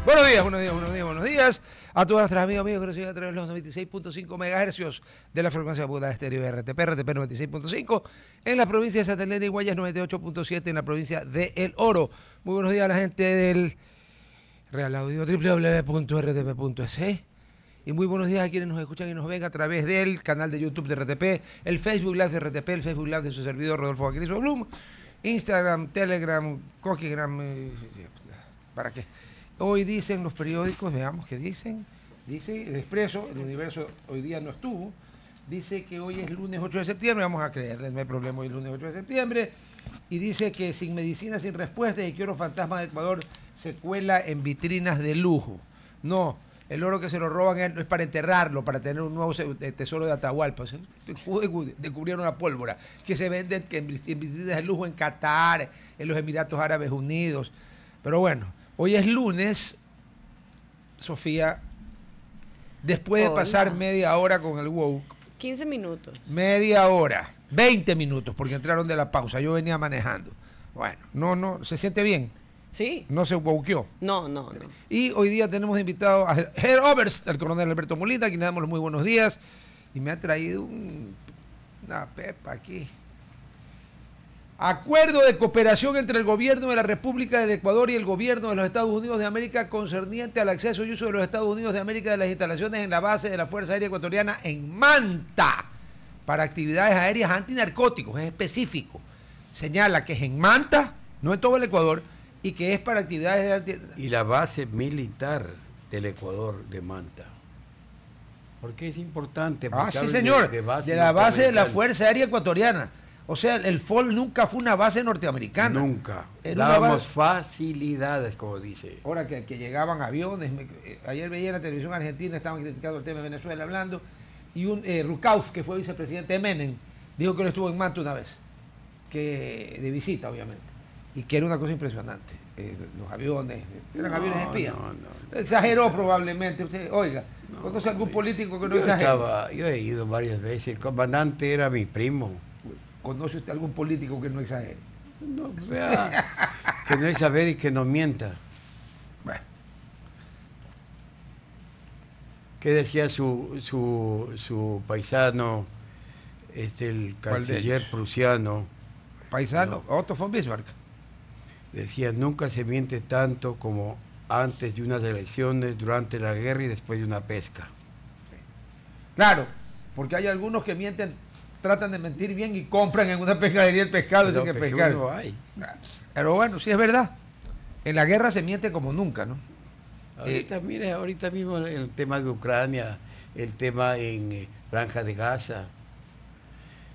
Buenos días, buenos días, buenos días, buenos días a todos nuestros amigos que nos siguen a través de los 96.5 MHz de la frecuencia de estéreo de RTP 96.5 en la provincia de Santa y Guayas, 98.7 en la provincia de El Oro. Muy buenos días a la gente del Real Audio www.rtp.es. Y muy buenos días a quienes nos escuchan y nos ven a través del canal de YouTube de RTP, el Facebook Live de RTP, el Facebook Live de su servidor Rodolfo Vaquerizo Blum, Instagram, Telegram, Coquigram, ¿para qué? Hoy dicen los periódicos, veamos qué dicen. Dice El Expreso, El Universo hoy día no estuvo. Dice que hoy es lunes 8 de septiembre, vamos a creerle, no hay problema, hoy es lunes 8 de septiembre. Y dice que sin medicina, sin respuesta, y que oro fantasma de Ecuador se cuela en vitrinas de lujo. No, el oro que se lo roban no es para enterrarlo, para tener un nuevo tesoro de Atahualpa. O sea, descubrieron una pólvora que se vende en vitrinas de lujo en Qatar, en los Emiratos Árabes Unidos. Pero bueno, hoy es lunes, Sofía, después de pasar media hora con el woke. 15 minutos. Media hora, 20 minutos, porque entraron de la pausa, yo venía manejando. Bueno, no, ¿se siente bien? Sí. ¿No se wokeó? No. Y hoy día tenemos invitado a Head Oberst, al coronel Alberto Molina, a quien le damos los muy buenos días. Y me ha traído una pepa aquí. Acuerdo de cooperación entre el gobierno de la República del Ecuador y el gobierno de los Estados Unidos de América concerniente al acceso y uso de los Estados Unidos de América de las instalaciones en la base de la Fuerza Aérea Ecuatoriana en Manta para actividades aéreas antinarcóticos. Es específico. Señala que es en Manta, no en todo el Ecuador, y que es para actividades... Y la base militar del Ecuador de Manta. Porque es importante. Sí, señor, de la base de la Fuerza Aérea Ecuatoriana. O sea, el FOL nunca fue una base norteamericana. Nunca. Dábamos facilidades, como dice. Ahora que llegaban aviones. Ayer veía en la televisión argentina, estaban criticando el tema de Venezuela hablando, y un Rucauf, que fue vicepresidente de Menem, dijo que él estuvo en Manta una vez, de visita, obviamente. Y que era una cosa impresionante. Los aviones, eran aviones espías. Exageró probablemente. Usted, oiga, ¿conoce algún político que no exagere? Yo he ido varias veces. El comandante era mi primo. ¿Conoce usted algún político que no exagere? No, que no exagere y que no mienta. Bueno. ¿Qué decía su paisano, el canciller prusiano? ¿Paisano? ¿No? Otto von Bismarck. Decía, nunca se miente tanto como antes de unas elecciones, durante la guerra y después de una pesca. Claro, porque hay algunos que mienten, tratan de mentir bien y compran en una pescadería el pescado y dicen que pescar. No hay. Pero bueno, sí es verdad. En la guerra se miente como nunca, ¿no? Ahorita mismo el tema de Ucrania, el tema en Franja de Gaza.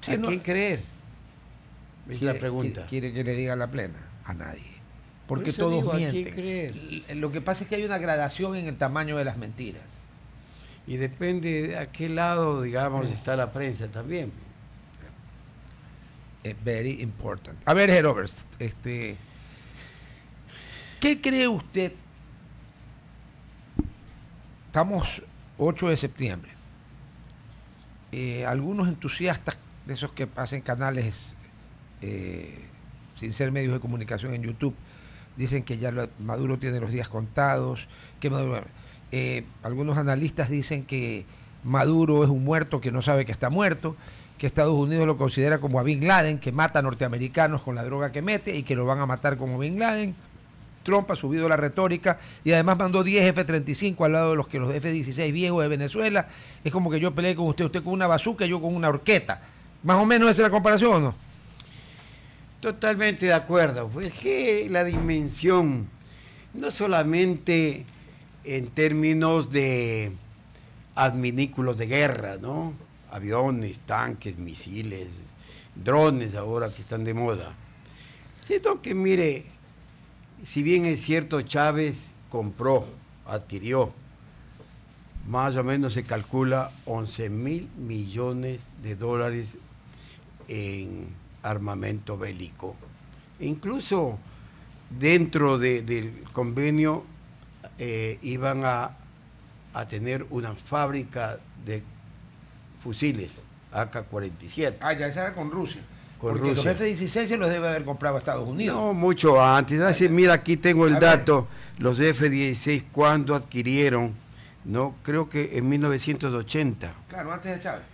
Sí, ¿a quién creer? Es la pregunta. ¿Quiere que le diga la plena? A nadie. Porque todos mienten. Lo que pasa es que hay una gradación en el tamaño de las mentiras. Y depende de a qué lado, digamos, está la prensa también. Very important. A ver, Herr Oberst, ¿qué cree usted? Estamos 8 de septiembre. Algunos entusiastas de esos que hacen canales sin ser medios de comunicación en YouTube dicen que ya Maduro tiene los días contados, que algunos analistas dicen que Maduro es un muerto que no sabe que está muerto, que Estados Unidos lo considera como a Bin Laden, que mata a norteamericanos con la droga que mete y que lo van a matar como Bin Laden. Trump ha subido la retórica y además mandó 10 F-35 al lado de los F-16 viejos de Venezuela. Es como que yo peleé con usted con una bazuca y yo con una horqueta. Más o menos esa es la comparación, ¿o no? Totalmente de acuerdo. Pues que la dimensión, no solamente en términos de adminículos de guerra, ¿no? Aviones, tanques, misiles, drones ahora que están de moda, sino que mire, si bien es cierto Chávez adquirió, más o menos se calcula 11.000 millones de dólares en armamento bélico. Incluso dentro del convenio iban a tener una fábrica de fusiles AK-47. Ya esa era con Rusia. Porque Rusia. los F-16 se los debe haber comprado a Estados Unidos. No, mucho antes. Así, mira, aquí tengo el dato. Los F-16, ¿cuándo adquirieron? No, creo que en 1980. Claro, antes de Chávez.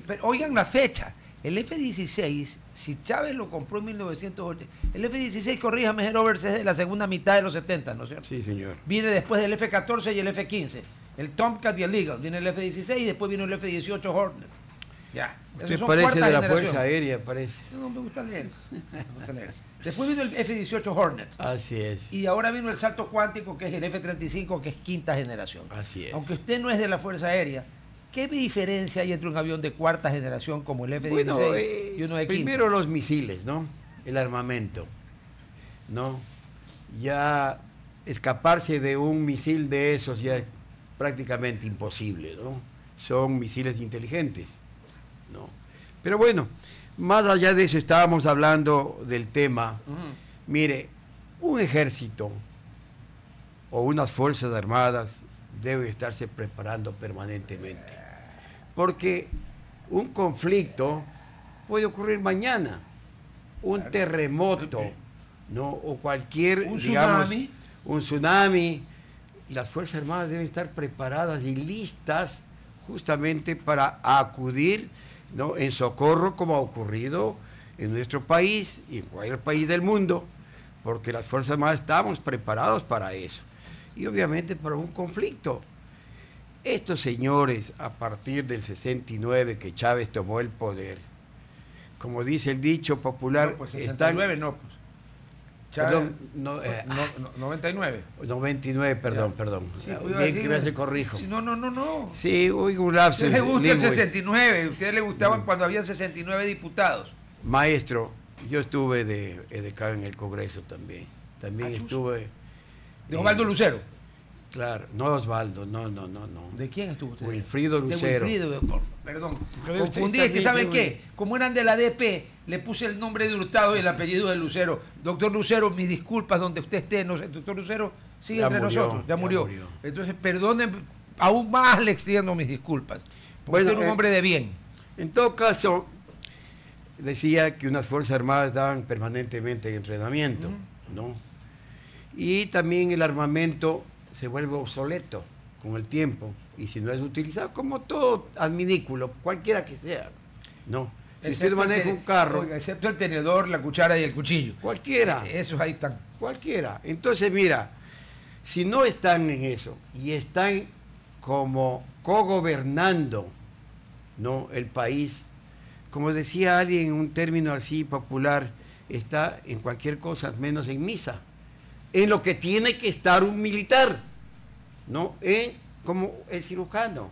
Pero oigan la fecha. El F-16, si Chávez lo compró en 1980, el F-16, corríjame, Roberts, es de la segunda mitad de los 70, ¿no es cierto? Sí, señor. Viene después del F-14 y el F-15. El Tomcat y el Eagle. Viene el F-16 y después vino el F-18 Hornet. Ya. Usted parece de la Fuerza Aérea, parece. No, me gusta leer. Me gusta leer. Después vino el F-18 Hornet. Así es. Y ahora vino el salto cuántico, que es el F-35, que es quinta generación. Así es. Aunque usted no es de la Fuerza Aérea, ¿qué diferencia hay entre un avión de cuarta generación como el F-16 Bueno, y uno de quinta? primero los misiles, ¿no? El armamento, ¿no? Ya escaparse de un misil de esos ya es prácticamente imposible, ¿no? Son misiles inteligentes, ¿no? Pero bueno, más allá de eso estábamos hablando del tema. Mire, un ejército o unas fuerzas armadas deben estarse preparando permanentemente, porque un conflicto puede ocurrir mañana, un terremoto, ¿no? O cualquier, un tsunami. Las Fuerzas Armadas deben estar preparadas y listas justamente para acudir, ¿no? En socorro, como ha ocurrido en nuestro país y en cualquier país del mundo, porque las Fuerzas Armadas estamos preparados para eso. Y obviamente para un conflicto. Estos señores, a partir del 69 que Chávez tomó el poder, como dice el dicho popular, no, pues 69 no, pues. Chávez, perdón, 99. 99, perdón. Sí, bien que me se corrijo. Sí, no. Sí, oigo un lapsus. ¿A usted le gusta el lingüe. 69? ¿A usted le gustaban cuando había 69 diputados? Maestro, yo estuve de edecán en el Congreso también. También estuve... ¿De Osvaldo Lucero? Claro, no Osvaldo, no. ¿De quién estuvo usted? Wilfrido Lucero. De Wilfrido, perdón. Pero Confundí, usted es que ¿saben también, qué? Como eran de la DP, le puse el nombre de Hurtado y el apellido de Lucero. Doctor Lucero, mis disculpas donde usted esté. No sé, doctor Lucero sigue Ya entre murió, nosotros, ya murió. murió. Entonces, perdonen, aún más le extiendo mis disculpas. Porque Bueno, usted era un hombre de bien. En todo caso, decía que unas Fuerzas Armadas estaban permanentemente en entrenamiento, ¿no? Y también el armamento se vuelve obsoleto con el tiempo, y si no es utilizado, como todo adminículo, cualquiera que sea, ¿no? Si usted maneja un carro... Oiga, excepto el tenedor, la cuchara y el cuchillo. Cualquiera. Esos ahí están. Cualquiera. Entonces, mira, si no están en eso y están como cogobernando, ¿no? El país, como decía alguien, un término así popular, está en cualquier cosa, menos en misa. En lo que tiene que estar un militar, ¿no? Como el cirujano,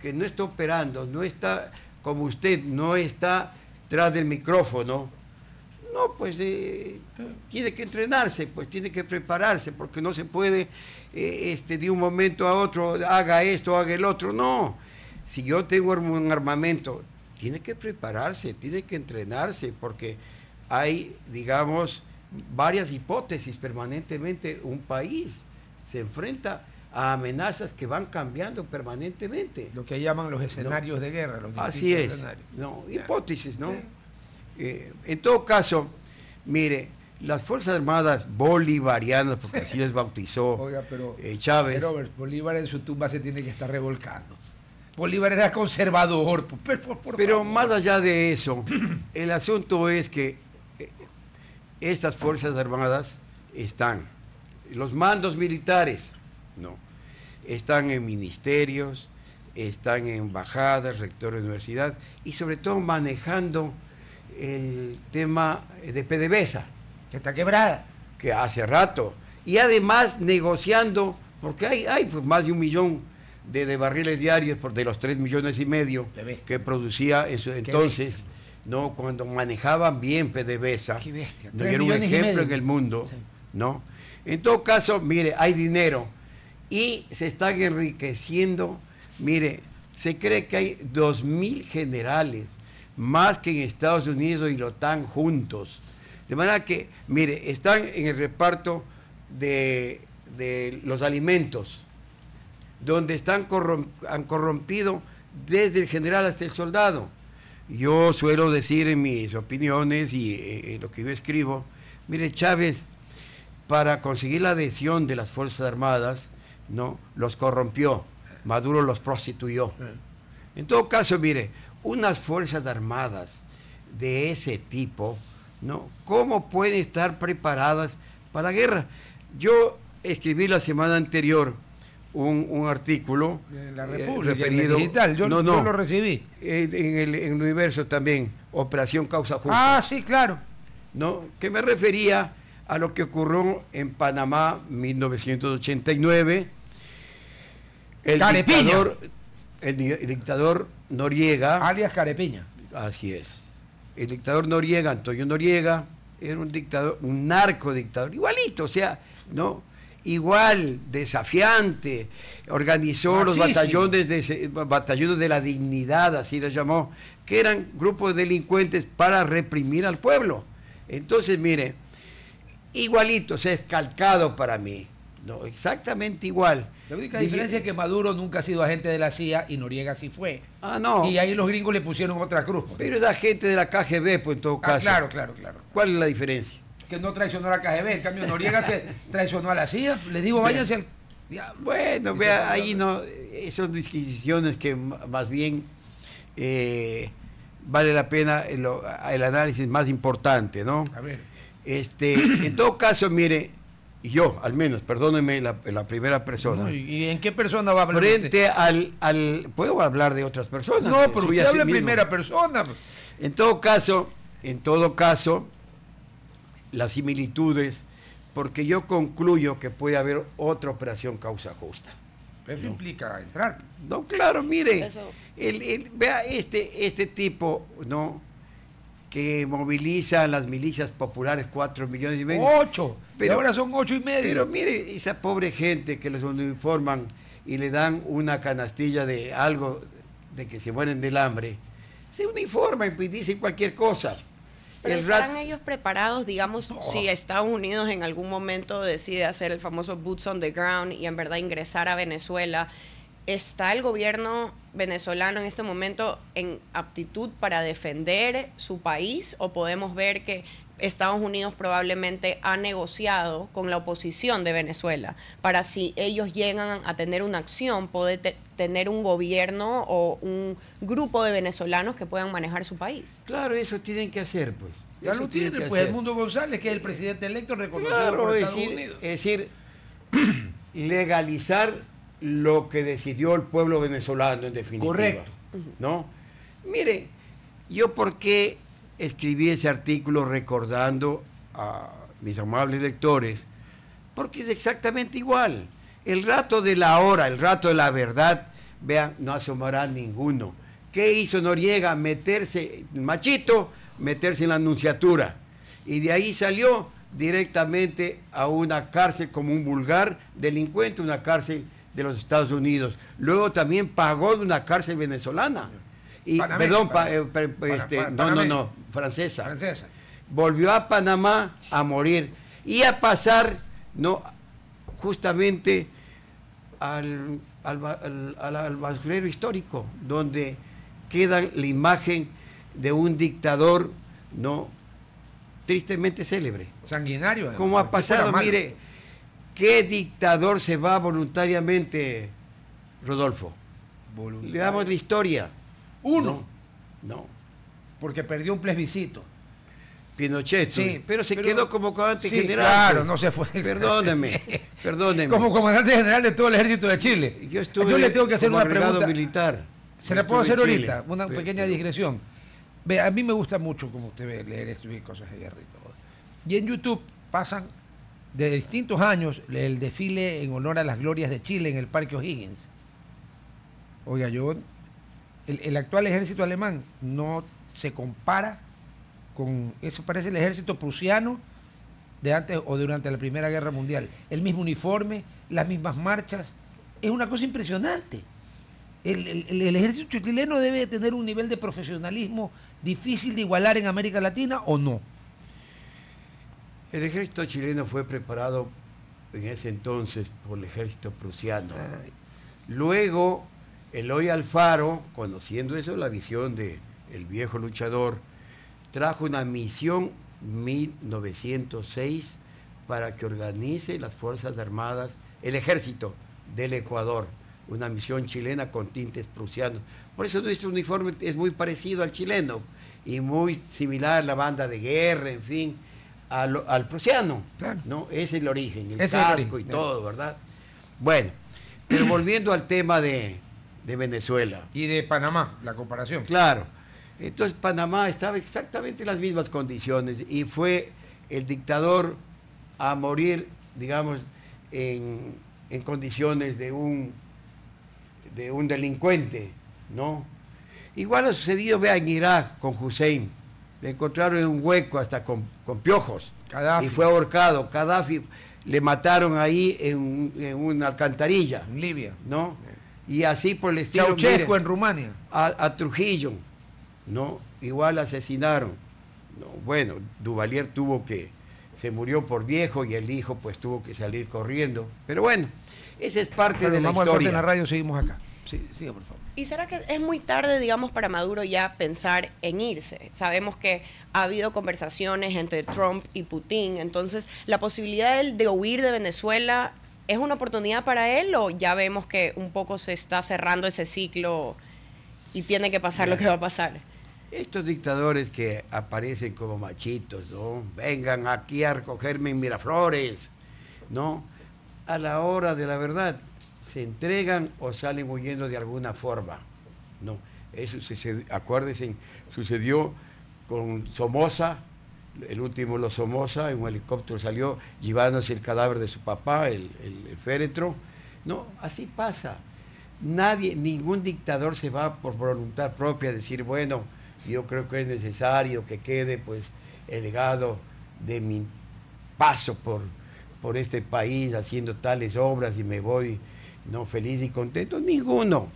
que no está operando, no está como usted, no está tras del micrófono. No, pues tiene que entrenarse, pues tiene que prepararse, porque no se puede de un momento a otro, haga esto, haga el otro. No, si yo tengo un armamento, tiene que prepararse, tiene que entrenarse, porque hay, digamos, varias hipótesis permanentemente. Un país se enfrenta a amenazas que van cambiando permanentemente. Lo que llaman los escenarios de guerra. Los Así es, escenarios. no, hipótesis, ¿no? En todo caso, mire, las Fuerzas Armadas bolivarianas, porque así les bautizó Oiga, pero, Chávez. Robert, Bolívar en su tumba se tiene que estar revolcando. Bolívar era conservador. Pero favor. más allá de eso, el asunto es que estas Fuerzas Armadas están, los mandos militares, no, están en ministerios, están en embajadas, rectores de universidad, y sobre todo manejando el tema de PDVSA, que está quebrada. que hace rato, y además negociando, porque hay pues, más de 1 millón de barriles diarios de los 3,5 millones que producía en su entonces, ¿no? Cuando manejaban bien PDVSA. Qué bestia. No, era un ejemplo en el mundo, sí. ¿No? En todo caso, mire, hay dinero y se están enriqueciendo. Mire, se cree que hay 2,000 generales, más que en Estados Unidos y la OTAN juntos. De manera que, mire, están en el reparto de los alimentos, donde han corrompido desde el general hasta el soldado. Yo suelo decir en mis opiniones y en lo que yo escribo, mire, Chávez, para conseguir la adhesión de las Fuerzas Armadas, ¿no?, los corrompió, Maduro los prostituyó. En todo caso, mire, unas Fuerzas Armadas de ese tipo, ¿no?, ¿cómo pueden estar preparadas para la guerra? Yo escribí la semana anterior un artículo en la República, referido, digital, yo lo recibí. En el Universo también, Operación Causa Justa. Ah, sí, claro. ¿No?, que me refería a lo que ocurrió en Panamá 1989. El dictador Noriega, alias Carepiña. así es, el dictador Noriega, Antonio Noriega, era un dictador, un narcodictador, igualito, o sea, ¿no?, igual, desafiante, organizó los batallones de la dignidad, así lo llamó, que eran grupos de delincuentes para reprimir al pueblo. Entonces, mire, igualito, o sea, es calcado para mí, no, exactamente igual. La única diferencia es que Maduro nunca ha sido agente de la CIA y Noriega sí fue. Ah, no. Y ahí los gringos le pusieron otra cruz. Pero es agente de la KGB, pues, en todo caso. Claro. ¿Cuál es la diferencia? Que no traicionó a la KGB, en cambio Noriega se traicionó a la CIA. Les digo, váyanse al diablo. Bueno, vea, ahí no, son disquisiciones que más bien vale la pena el análisis más importante, ¿no? A ver. En todo caso, mire, yo, al menos, perdónenme la primera persona. No, ¿y en qué persona va a hablar frente usted? Puedo hablar de otras personas. No, pero usted habla en primera persona. En todo caso, las similitudes, porque yo concluyo que puede haber otra operación Causa Justa. Eso implica entrar. No, claro, mire, vea este tipo, ¿no?, que moviliza a las milicias populares 4,5 millones. 8, pero ahora son 8,5. Pero mire, esa pobre gente que los uniforman y le dan una canastilla de algo de que se mueren del hambre, se uniforman y dicen cualquier cosa. Pero ¿estarán ellos preparados, digamos, si Estados Unidos en algún momento decide hacer el famoso boots on the ground y en verdad ingresar a Venezuela? ¿Está el gobierno venezolano en este momento en aptitud para defender su país? ¿O podemos ver que Estados Unidos probablemente ha negociado con la oposición de Venezuela para, si ellos llegan a tener una acción, poder tener un gobierno o un grupo de venezolanos que puedan manejar su país? Claro, eso tienen que hacer, pues. Ya lo tiene, pues, Edmundo González, que es el presidente electo reconocido por Estados Unidos. Es decir, legalizar lo que decidió el pueblo venezolano, en definitiva. Correcto. ¿No? Mire, yo por qué escribí ese artículo recordando a mis amables lectores, porque es exactamente igual. El rato de la hora, el rato de la verdad, vean, no asomará ninguno. ¿Qué hizo Noriega? Meterse en la Nunciatura. Y de ahí salió directamente a una cárcel como un vulgar delincuente, una cárcel de los Estados Unidos. Luego también pagó de una cárcel venezolana. Y, francesa. Volvió a Panamá a morir y a pasar, ¿no?, justamente al basurero histórico, donde queda la imagen de un dictador, ¿no?, tristemente célebre. Sanguinario. Además, ¿cómo ha pasado? Mire, ¿qué dictador se va voluntariamente, Rodolfo? Le damos la historia. Uno. No. Porque perdió un plebiscito. Pinochet, sí, pero quedó como comandante general. Claro, pues. No se fue. Perdóneme. Como comandante general de todo el ejército de Chile. Yo le tengo que hacer una pregunta militar. ¿Se la puedo hacer ahorita? Una pequeña digresión. Ve, a mí me gusta mucho, como usted ve, leer, escribir cosas de guerra y todo. Y en YouTube pasan de distintos años el desfile en honor a las glorias de Chile en el Parque O'Higgins. Oiga, el actual ejército alemán no se compara con, eso parece el ejército prusiano de antes o durante la Primera Guerra Mundial. El mismo uniforme, las mismas marchas, es una cosa impresionante. El ejército chileno debe de tener un nivel de profesionalismo difícil de igualar en América Latina, ¿o no? El ejército chileno fue preparado en ese entonces por el ejército prusiano. Luego, Eloy Alfaro, conociendo eso, la visión de el viejo luchador, trajo una misión 1906 para que organice las Fuerzas Armadas, el ejército del Ecuador, una misión chilena con tintes prusianos. Por eso nuestro uniforme es muy parecido al chileno y muy similar a la banda de guerra, en fin, al prusiano, claro. ¿no? Es el origen, el Es casco el origen, y todo, ¿verdad? Bueno, pero volviendo al tema de Venezuela. Y de Panamá, la comparación. Claro. Entonces Panamá estaba exactamente en las mismas condiciones y fue el dictador a morir, digamos, en condiciones de un delincuente, ¿no? Igual ha sucedido, vea, en Irak con Hussein. Le encontraron en un hueco hasta con piojos. Gaddafi. Y fue ahorcado. Gaddafi le mataron ahí en una alcantarilla. En Libia. ¿No? Y así por el estilo. Ceausescu miren, en Rumania. a Trujillo, ¿no? Igual asesinaron. No, bueno, Duvalier se murió por viejo y el hijo pues tuvo que salir corriendo. Pero bueno, esa es parte de la vamos al corte historia. en la radio, seguimos acá. Sí, siga, por favor. ¿Y será que es muy tarde, digamos, para Maduro ya pensar en irse? Sabemos que ha habido conversaciones entre Trump y Putin, entonces, ¿la posibilidad de huir de Venezuela es una oportunidad para él o ya vemos que un poco se está cerrando ese ciclo y tiene que pasar lo que va a pasar? Estos dictadores que aparecen como machitos, ¿no? Vengan aquí a recogerme en Miraflores, ¿no? A la hora de la verdad, se entregan o salen huyendo de alguna forma, ¿no? Eso, acuérdense, sucedió con Somoza, el último los Somoza, en un helicóptero salió llevándose el cadáver de su papá, el féretro, ¿no? Así pasa. Ningún dictador se va por voluntad propia a decir, bueno, yo creo que es necesario que quede pues el legado de mi paso por este país haciendo tales obras y me voy, no, feliz y contento. Ninguno.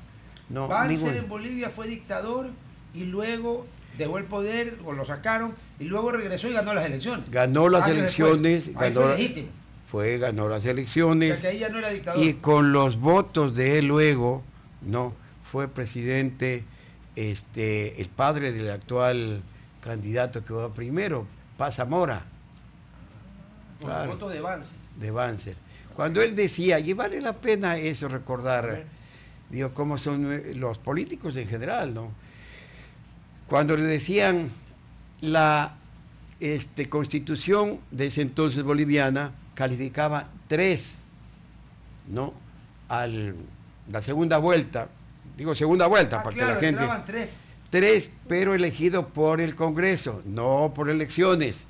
No, Banzer en Bolivia fue dictador y luego dejó el poder o lo sacaron y luego regresó y ganó las elecciones. Ganó las elecciones. Ahí fue legítimo. Ganó las elecciones. O sea que ahí ya no era dictador. Y con los votos de él luego, no, fue presidente el padre del actual candidato que va primero, Paz Zamora. Con los votos de Banzer. De Banzer. Cuando él decía, y vale la pena eso recordar, digo, cómo son los políticos en general, ¿no? Cuando le decían la constitución de ese entonces boliviana calificaba 3, ¿no? La segunda vuelta, digo segunda vuelta, para claro, que la gente... 3, pero elegido por el Congreso, no por elecciones.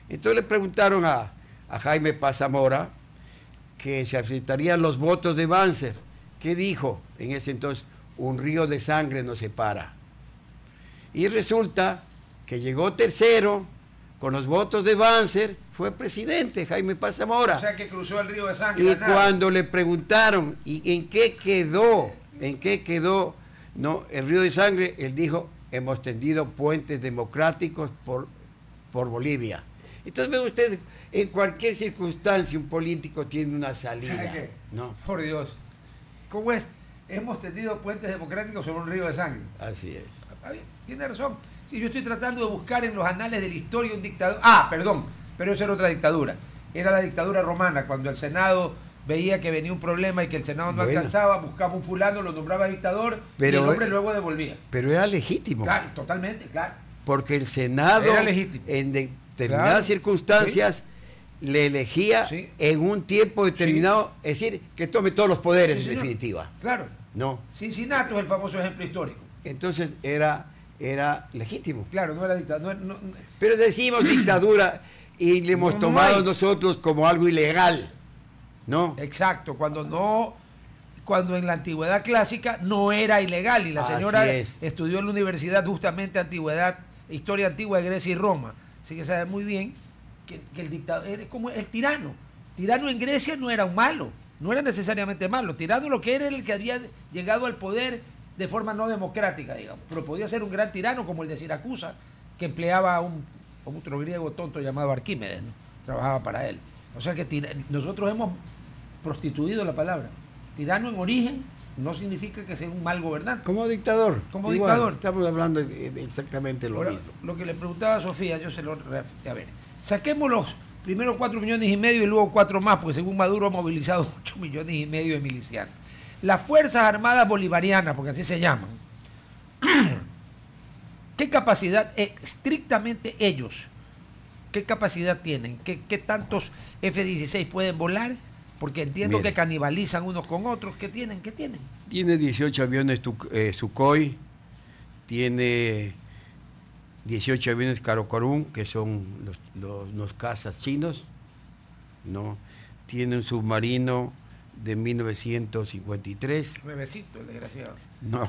Entonces le preguntaron a Jaime Paz Zamora que se aceptarían los votos de Banzer. ¿Qué dijo en ese entonces? Un río de sangre nos separa. Y resulta que llegó tercero con los votos de Banzer, fue presidente Jaime Paz Zamora. O sea que cruzó el río de sangre. Y cuando le preguntaron, ¿y en qué quedó? ¿En qué quedó? No, el río de sangre, él dijo, hemos tendido puentes democráticos por Bolivia. Entonces ven ustedes, en cualquier circunstancia un político tiene una salida. ¿Qué? ¿No? Por Dios. ¿Cómo es? Hemos tendido puentes democráticos sobre un río de sangre. Así es. Tiene razón. Sí, yo estoy tratando de buscar en los anales de la historia un dictador. Perdón, pero eso era otra dictadura. Era la dictadura romana, cuando el Senado veía que venía un problema y que el Senado no alcanzaba, buscaba un fulano, lo nombraba dictador y el hombre luego devolvía. Pero era legítimo. Claro, totalmente, claro. Porque el Senado, era legítimo, en determinadas circunstancias, le elegía en un tiempo determinado, es decir, que tome todos los poderes en definitiva. Claro. No. Cincinato es el famoso ejemplo histórico. Entonces era legítimo. Claro, no era dictadura. Pero decimos dictadura y le hemos tomado nosotros como algo ilegal, ¿no? Exacto, cuando en la antigüedad clásica no era ilegal y la señora estudió en la universidad justamente historia antigua de Grecia y Roma, así que sabe muy bien que el dictador era como el tirano. Tirano en Grecia no era un malo, no era necesariamente malo. Tirano lo que era el que había llegado al poder de forma no democrática, digamos, pero podía ser un gran tirano como el de Siracusa, que empleaba a otro griego tonto llamado Arquímedes, ¿no? Trabajaba para él. O sea que nosotros hemos prostituido la palabra. Tirano en origen no significa que sea un mal gobernante. Como dictador. Como igual, dictador. Estamos hablando de exactamente lo Ahora, mismo. lo que le preguntaba a Sofía, yo se lo... A ver, saquemos los primeros 4,5 millones y luego 4 más, porque según Maduro ha movilizado 8,5 millones de milicianos. Las Fuerzas Armadas Bolivarianas, porque así se llaman, ¿qué capacidad, estrictamente ellos, qué capacidad tienen? ¿Qué tantos F-16 pueden volar? Porque entiendo que canibalizan unos con otros. ¿Qué tienen? Tiene 18 aviones Sukhoi, tiene 18 aviones Karakorum, que son los cazas chinos, ¿no? Tiene un submarino de 1953. Nuevecito, el desgraciado. No.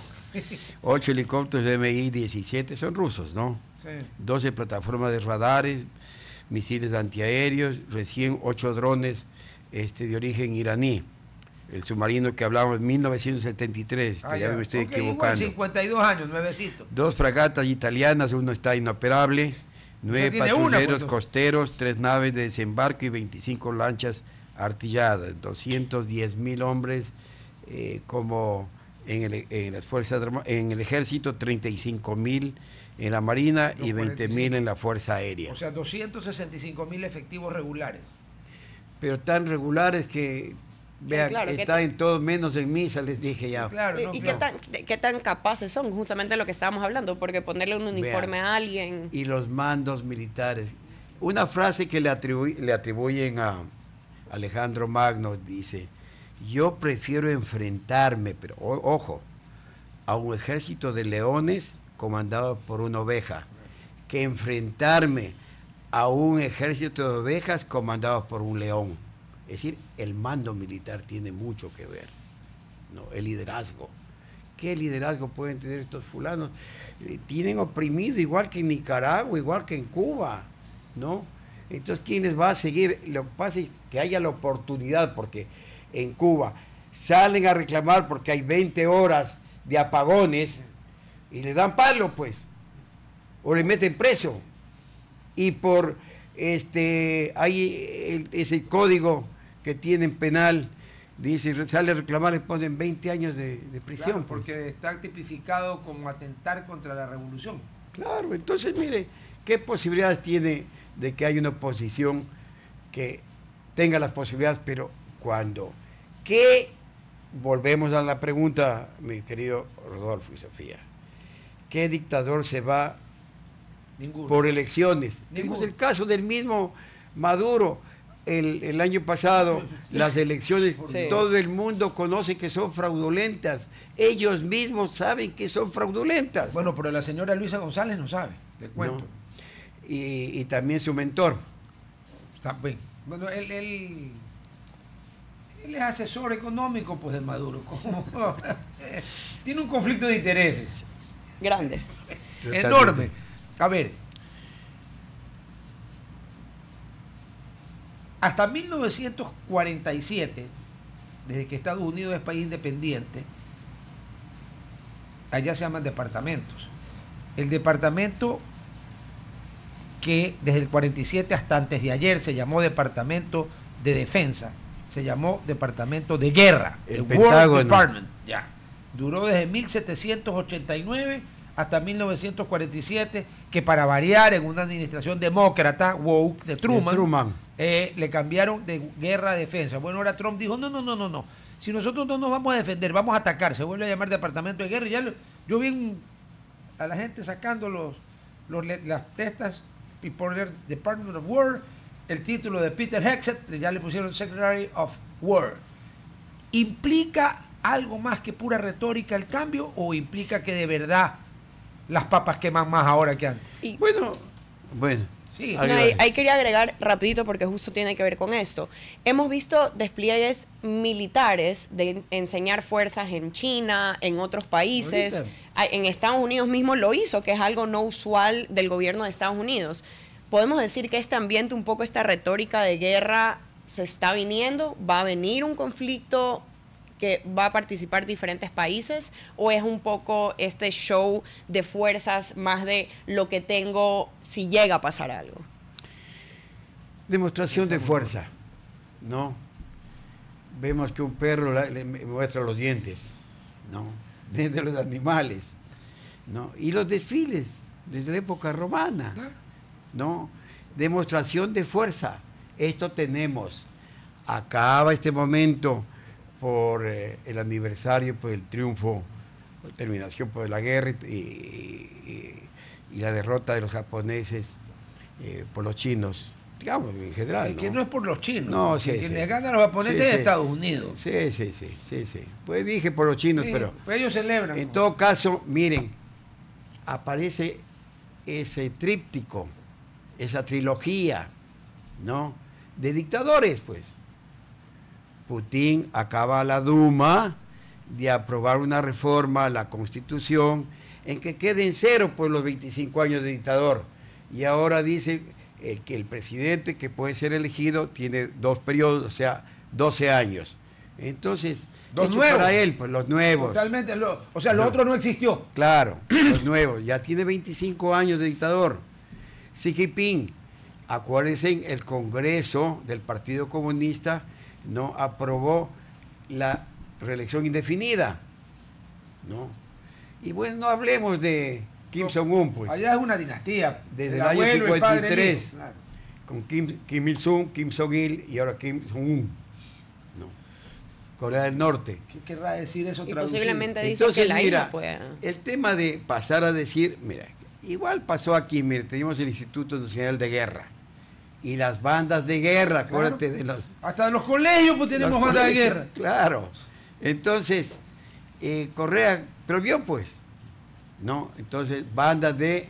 8 helicópteros de Mi-17, son rusos, ¿no? Sí. 12 plataformas de radares, misiles antiaéreos, recién 8 drones de origen iraní. El submarino que hablábamos en 1973, ya me estoy equivocando. Igual, 52 años, nuevecito. 2 fragatas italianas, uno está inoperable, 9 patrulleros costeros, 3 naves de desembarco y 25 lanchas artilladas, 210,000 hombres como en las fuerzas en el ejército, 35,000 en la marina y 20,000 en la fuerza aérea. O sea, 265,000 efectivos regulares. Pero tan regulares que vean, claro, está en todo menos en misa, les dije ya. Claro, ¿Y qué tan capaces son? Justamente lo que estábamos hablando, porque ponerle un uniforme a alguien... Y los mandos militares. Una frase que le atribuyen a Alejandro Magno, dice: yo prefiero enfrentarme, pero ojo, a un ejército de leones comandado por una oveja, que enfrentarme a un ejército de ovejas comandado por un león. Es decir, el mando militar tiene mucho que ver, ¿no? El liderazgo. ¿Qué liderazgo pueden tener estos fulanos? Tienen oprimido igual que en Nicaragua, igual que en Cuba, ¿no? Entonces, ¿quién les va a seguir? Lo que pasa es que haya la oportunidad, porque en Cuba salen a reclamar porque hay 20 horas de apagones y le dan palo, pues, o le meten preso. Y por hay ese código que tienen penal, dice, sale a reclamar, le ponen 20 años de prisión. Claro, porque está tipificado como atentar contra la revolución. Claro, entonces mire, ¿qué posibilidades tiene de que haya una oposición que tenga las posibilidades? Pero volvemos a la pregunta, mi querido Rodolfo y Sofía, ¿qué dictador se va Ninguno. por elecciones? Ninguno. Tenemos el caso del mismo Maduro. El año pasado, las elecciones, Sí. todo el mundo conoce que son fraudulentas. Ellos mismos saben que son fraudulentas. Bueno, pero la señora Luisa González no sabe, te cuento. No. Y también su mentor. Está bien. Bueno, él es asesor económico, pues, de Maduro. Tiene un conflicto de intereses Grande. enorme. A ver, hasta 1947, desde que Estados Unidos es país independiente, allá se llaman departamentos. El departamento que desde el 47 hasta antes de ayer se llamó Departamento de Defensa, se llamó Departamento de Guerra, el War Pentágono. Department. Ya. Duró desde 1789 hasta 1947, que para variar en una administración demócrata, woke, de Truman. Le cambiaron de guerra a defensa. Bueno, ahora Trump dijo, no. Si nosotros no nos vamos a defender, vamos a atacar. Se vuelve a llamar Departamento de Guerra. Y ya yo vi a la gente sacando las prestas y poner Department of War, el título de Peter Hegseth, ya le pusieron Secretary of War. ¿Implica algo más que pura retórica el cambio o implica que de verdad las papas queman más ahora que antes? Y Bueno. Sí. No, ahí quería agregar rapidito porque justo tiene que ver con esto. Hemos visto despliegues militares de enseñar fuerzas en China, en otros países. En Estados Unidos mismo lo hizo, que es algo no usual del gobierno de Estados Unidos. Podemos decir que este ambiente, un poco esta retórica de guerra se está viniendo, va a venir un conflicto que va a participar diferentes países, o es un poco este show de fuerzas más de lo que tengo si llega a pasar algo. Demostración de fuerza, ¿no? Vemos que un perro le muestra los dientes, ¿no? Desde los animales, ¿no? Y los desfiles, desde la época romana, ¿no? Demostración de fuerza. Esto tenemos. Acaba este momento por el aniversario, por el triunfo, por terminación por la guerra y la derrota de los japoneses por los chinos, digamos, en general. Es que no es por los chinos. No, sí, quienes sí. ganan los japoneses Sí, es sí. Estados Unidos. Sí. Pues dije por los chinos, Sí, pero ellos celebran. en todo caso, miren, aparece ese tríptico, esa trilogía, ¿no? De dictadores, pues. Putin acaba la Duma de aprobar una reforma a la Constitución en que queden cero por los 25 años de dictador. Y ahora dice que el presidente que puede ser elegido tiene 2 periodos, o sea, 12 años. Entonces, Los hecho nuevos. para él, pues los nuevos. Totalmente. O sea, lo otro no existió. Claro, los nuevos. Ya tiene 25 años de dictador. Xi Jinping, acuérdense, el Congreso del Partido Comunista no aprobó la reelección indefinida, ¿no? Y bueno, no hablemos de Kim Jong-un, pues. Allá es una dinastía. Desde el año abuelo, el padre, el 53, hijo, claro. con Kim Il-sung, Kim Jong-il y ahora Kim Jong-un, ¿no? Corea del Norte. ¿Qué querrá decir eso Y traducido? posiblemente dice Entonces, que la mira, isla pueda. el tema de pasar a decir, mira, igual pasó aquí, mire, teníamos el Instituto Nacional de Guerra y las bandas de guerra, acuérdate de los... Hasta en los colegios pues tenemos los bandas de colegios, guerra. Claro. Entonces, Correa prohibió, pues, ¿no? Entonces, bandas de,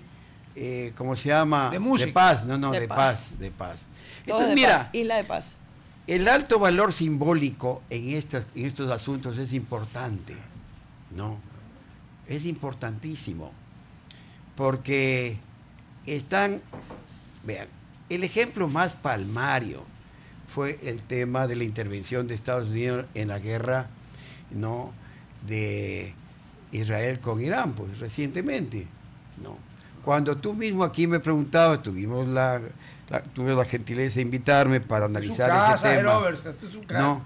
¿cómo se llama? De música. De paz, no, De de paz. paz, de paz. Todo Entonces, de mira, paz, Isla de Paz. el alto valor simbólico en estos asuntos es importante, ¿no? Es importantísimo, porque están, vean, el ejemplo más palmario fue el tema de la intervención de Estados Unidos en la guerra, ¿no?, de Israel con Irán, pues recientemente, ¿no? Cuando tú mismo aquí me preguntabas, tuve la gentileza de invitarme para analizar casa, ese tema. Robert, esto es su casa. No.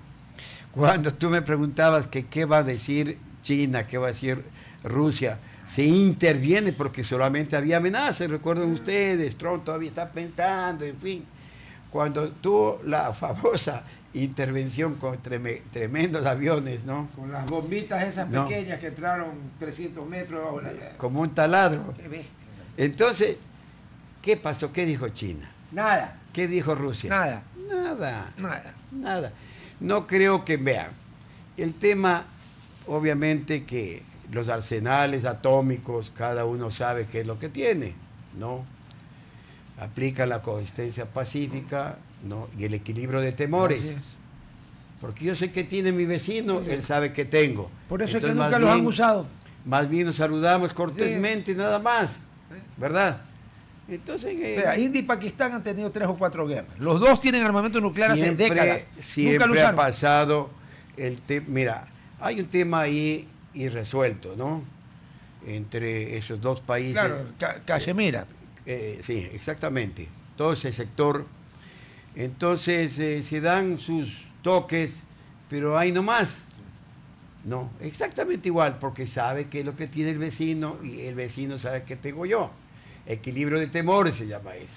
Cuando tú me preguntabas que qué va a decir China, qué va a decir Rusia, se interviene porque solamente había amenazas, recuerden ustedes, Trump todavía está pensando, en fin. Cuando tuvo la famosa intervención con tremendos aviones, ¿no? Con las bombitas esas No. pequeñas que entraron 300 metros bajo la... Como un taladro. Qué bestia. Entonces, ¿qué pasó? ¿Qué dijo China? Nada, ¿Qué dijo Rusia? nada, Nada. nada. Nada. No creo que, vean, el tema, obviamente que los arsenales atómicos, cada uno sabe qué es lo que tiene, ¿no? Aplica la coexistencia pacífica, ¿no? Y el equilibrio de temores. Así es. Porque yo sé que tiene mi vecino, él sabe que tengo. Por eso Entonces, es que más nunca los han bien- usado. Más bien nos saludamos cortésmente, nada más, ¿verdad? Entonces, Vea, India y Pakistán han tenido 3 o 4 guerras. Los dos tienen armamento nuclear hace décadas. Nunca lo Siempre ha usaron. pasado el tema. Mira, hay un tema ahí irresuelto, ¿no? Entre esos dos países. Claro, Cachemira. Sí, exactamente. Todo ese sector. Entonces se dan sus toques, pero ahí nomás. No, exactamente igual, porque sabe qué es lo que tiene el vecino y el vecino sabe qué tengo yo. Equilibrio de temores se llama eso.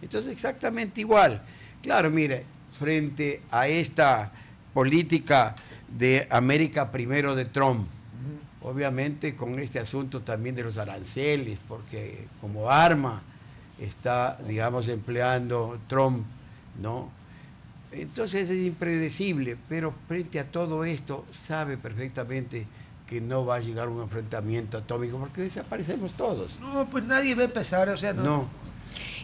Entonces, exactamente igual. Claro, mire, frente a esta política de América primero de Trump, obviamente con este asunto también de los aranceles, porque como arma está, digamos, empleando Trump, ¿no? Entonces es impredecible, pero frente a todo esto sabe perfectamente que no va a llegar a un enfrentamiento atómico porque desaparecemos todos. No, pues nadie va a empezar, o sea, No.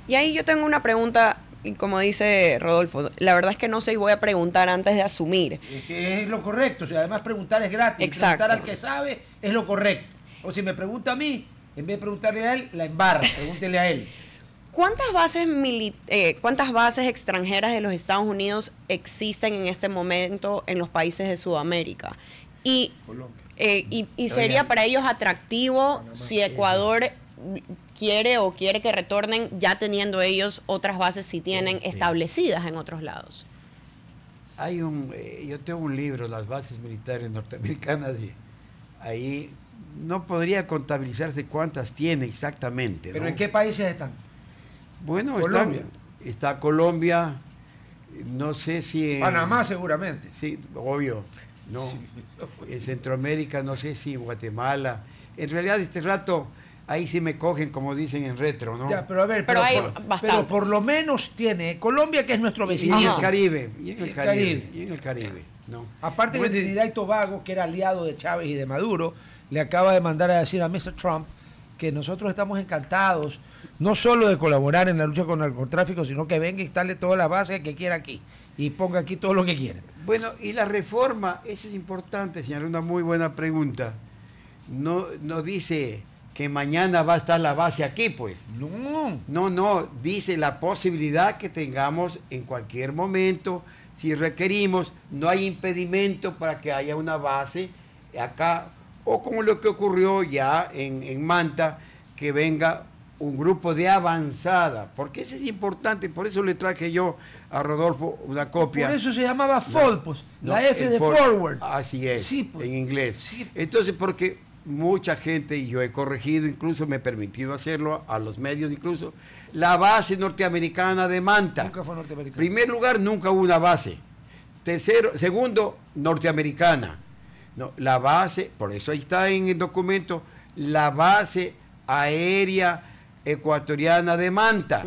Y ahí yo tengo una pregunta, y como dice Rodolfo, la verdad es que no sé y voy a preguntar antes de asumir. Es que es lo correcto, o sea, además preguntar es gratis. Exacto. Preguntar al que sabe es lo correcto. O si me pregunta a mí, en vez de preguntarle a él, la embarra, pregúntele a él. ¿Cuántas bases extranjeras de los Estados Unidos existen en este momento en los países de Sudamérica? Y sería para ellos atractivo si Ecuador quiere que retornen ya teniendo ellos otras bases si tienen Sí. establecidas en otros lados. Hay yo tengo un libro, Las bases militares norteamericanas, y ahí no podría contabilizarse cuántas tiene exactamente, ¿Pero ¿no? en qué países están? Bueno, Colombia. Está Colombia, no sé si Panamá seguramente. Sí, obvio, no. Sí. En Centroamérica, no sé si Guatemala. En realidad, este rato, ahí sí me cogen, como dicen en retro, ¿no? Ya, pero a ver, Pero hay pero bastantes. por lo menos tiene Colombia, que es nuestro Y vecino. en el Ajá. Caribe, Caribe. y en el Caribe, ¿no? Aparte que Bueno, Trinidad y Tobago, que era aliado de Chávez y de Maduro, le acaba de mandar a decir a Mr. Trump que nosotros estamos encantados no solo de colaborar en la lucha con el narcotráfico, sino que venga y instale todas las bases que quiera aquí y ponga aquí todo lo que quiera. Bueno, y la reforma, eso es importante, señor, una muy buena pregunta. No dice que mañana va a estar la base aquí, pues. No. No, dice la posibilidad que tengamos en cualquier momento, si requerimos, no hay impedimento para que haya una base acá, o como lo que ocurrió ya en Manta, que venga un grupo de avanzada, porque eso es importante, por eso le traje yo a Rodolfo una copia. Por eso se llamaba FOL, pues, No, la F el de forward. Así es, Sí, pues. en inglés. Sí. Entonces, porque mucha gente, y yo he corregido, incluso me he permitido hacerlo, a los medios incluso, la base norteamericana de Manta. Nunca fue norteamericana. Primer lugar, nunca hubo una base. Segundo, norteamericana. No, la base, por eso ahí está en el documento, la base aérea ecuatoriana de Manta.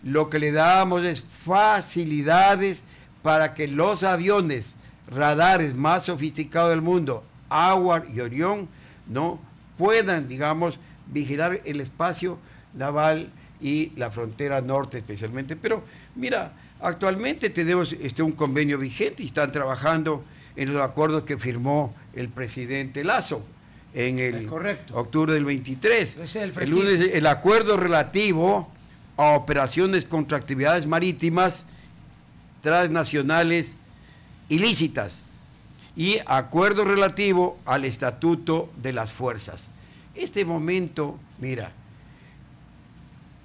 Lo que le damos es facilidades para que los aviones, radares más sofisticados del mundo, Howard y Orión, no puedan, digamos, vigilar el espacio naval y la frontera norte especialmente. Pero mira, actualmente tenemos un convenio vigente y están trabajando en los acuerdos que firmó el presidente Lazo en el octubre del 23. Ese es el el fresquito. lunes, el acuerdo relativo a operaciones contra actividades marítimas transnacionales ilícitas y acuerdo relativo al estatuto de las fuerzas. Este momento, mira.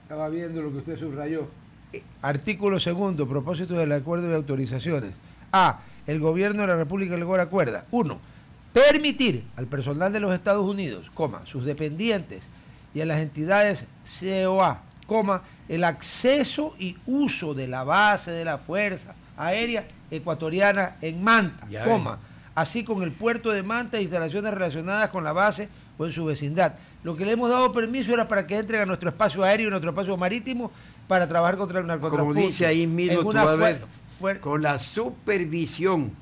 Estaba viendo lo que usted subrayó. Artículo segundo, propósito del acuerdo de autorizaciones. A. El gobierno de la República del Gora acuerda. 1. Permitir al personal de los Estados Unidos, sus dependientes y a las entidades COA, el acceso y uso de la base de la Fuerza Aérea Ecuatoriana en Manta, así con el puerto de Manta e instalaciones relacionadas con la base o en su vecindad. Lo que le hemos dado permiso era para que entren a nuestro espacio aéreo y nuestro espacio marítimo para trabajar contra el narcotráfico. Como dice ahí mismo, tú vas a ver, con la supervisión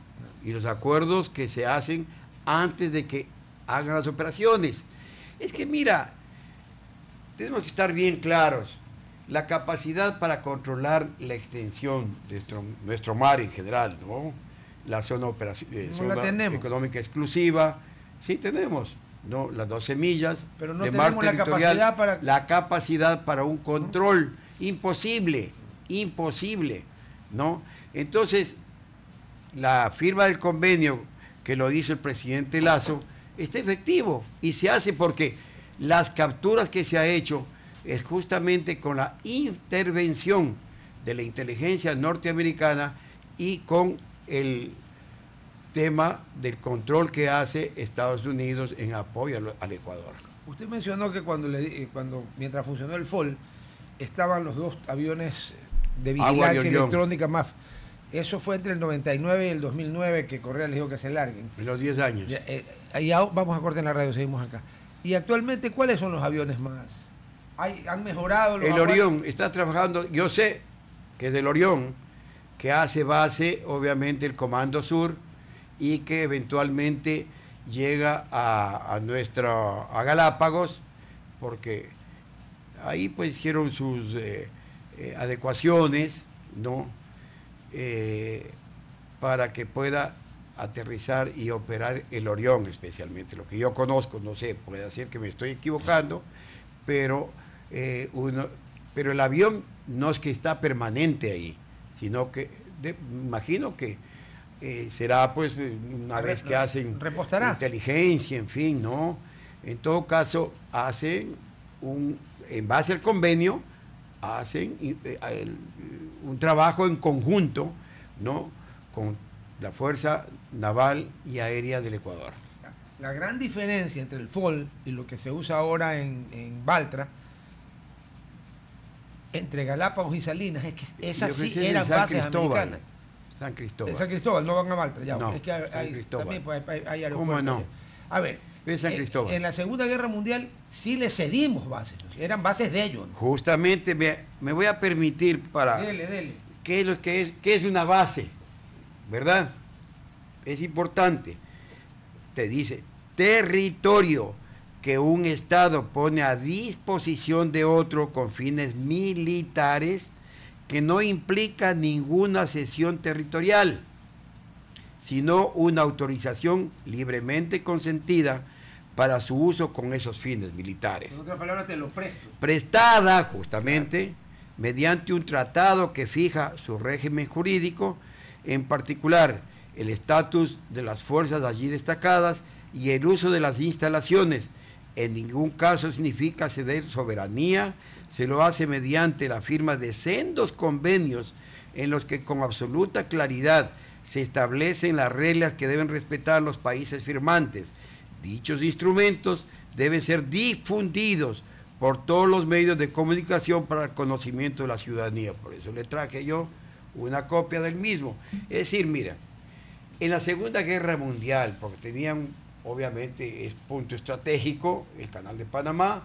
y los acuerdos que se hacen antes de que hagan las operaciones. Es que mira, tenemos que estar bien claros. La capacidad para controlar la extensión de nuestro mar en general, ¿no? La zona, económica exclusiva, sí tenemos, ¿no? Las 12 millas, pero no de tenemos mar la territorial, capacidad para... La capacidad para un control imposible, ¿no? Entonces, la firma del convenio que lo dice el presidente Lazo está efectivo y se hace porque las capturas que se ha hecho es justamente con la intervención de la inteligencia norteamericana y con el tema del control que hace Estados Unidos en apoyo al Ecuador. Usted mencionó que mientras funcionó el FOL, estaban los dos aviones de vigilancia electrónica MAF. Eso fue entre el 99 y el 2009 que Correa les dijo que se larguen. En los 10 años. Ya, vamos a cortar en la radio, seguimos acá. Y actualmente, ¿cuáles son los aviones más? ¿Han mejorado los El Orión está trabajando, yo sé que es del Orión, que hace base, obviamente, el Comando Sur y que eventualmente llega a Galápagos, porque ahí pues hicieron sus adecuaciones, ¿no? Para que pueda aterrizar y operar el Orión especialmente. Lo que yo conozco, no sé, puede ser que me estoy equivocando, pero el avión no es que está permanente ahí, sino que imagino que será pues una vez que hacen repostará inteligencia, en fin, ¿no? En todo caso, hacen en base al convenio, hacen un trabajo en conjunto, ¿no? Con la Fuerza Naval y Aérea del Ecuador. la gran diferencia entre el FOL y lo que se usa ahora en Baltra, entre Galápagos y Salinas, es que esas sí eran bases americanas. San Cristóbal. En San Cristóbal, no van a Baltra, ya. No, es que también pues, hay aeropuertos. ¿Cómo no? A ver, San Cristóbal. En la Segunda Guerra Mundial sí le cedimos bases, eran bases de ellos, ¿no? Justamente me voy a permitir para... Dele. ¿Qué es una base? ¿Verdad? Es importante. Te dice, territorio que un Estado pone a disposición de otro con fines militares que no implica ninguna cesión territorial, sino una autorización libremente consentida para su uso con esos fines militares. En otras palabras, te lo presto. Prestada, justamente, mediante un tratado que fija su régimen jurídico, en particular el estatus de las fuerzas allí destacadas y el uso de las instalaciones. En ningún caso significa ceder soberanía, se lo hace mediante la firma de sendos convenios en los que con absoluta claridad se establecen las reglas que deben respetar los países firmantes. Dichos instrumentos deben ser difundidos por todos los medios de comunicación para el conocimiento de la ciudadanía. Por eso le traje yo una copia del mismo. Es decir, mira, en la Segunda Guerra Mundial, porque tenían, obviamente, es punto estratégico, el Canal de Panamá,